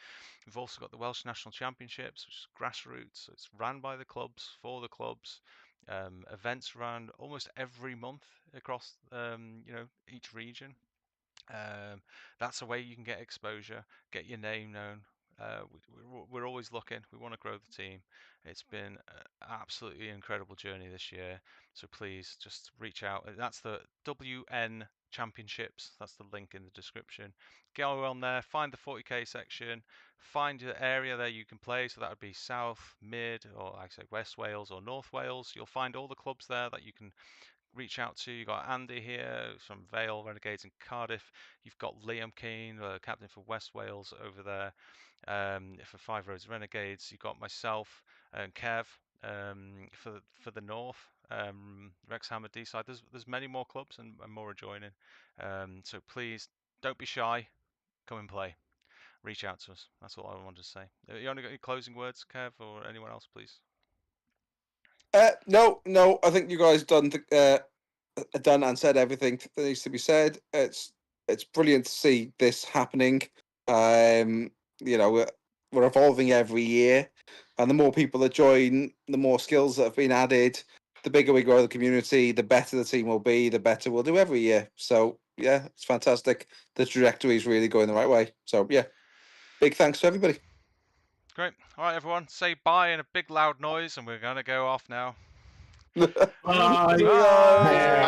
We've also got the Welsh National Championships, which is grassroots. So it's ran by the clubs, for the clubs. Events run almost every month across each region. That's a way you can get exposure, get your name known. We're always looking. We want to grow the team. It's been an absolutely incredible journey this year. So please just reach out. That's the WN Championships. That's the link in the description. Go on there, find the 40k section, find your area there you can play. So that would be South, Mid, or like I say, West Wales or North Wales. You'll find all the clubs there that you can reach out to. You've got Andy here from Vale Renegades in Cardiff. You've got Liam Keane, captain for West Wales over there for Five Roads Renegades. You've got myself and Kev for the North, Wrexham D-side. There's many more clubs and more are joining. So please don't be shy. Come and play. Reach out to us. That's all I wanted to say. You only got any closing words, Kev, or anyone else, please? No. I think you guys done and said everything that needs to be said. It's brilliant to see this happening. We're evolving every year, and the more people that join, the more skills that have been added, the bigger we grow the community, the better the team will be, the better we'll do every year. So yeah, it's fantastic. The trajectory is really going the right way. So yeah, big thanks to everybody. Great. All right, everyone. Say bye in a big loud noise, and we're going to go off now. Bye. Bye.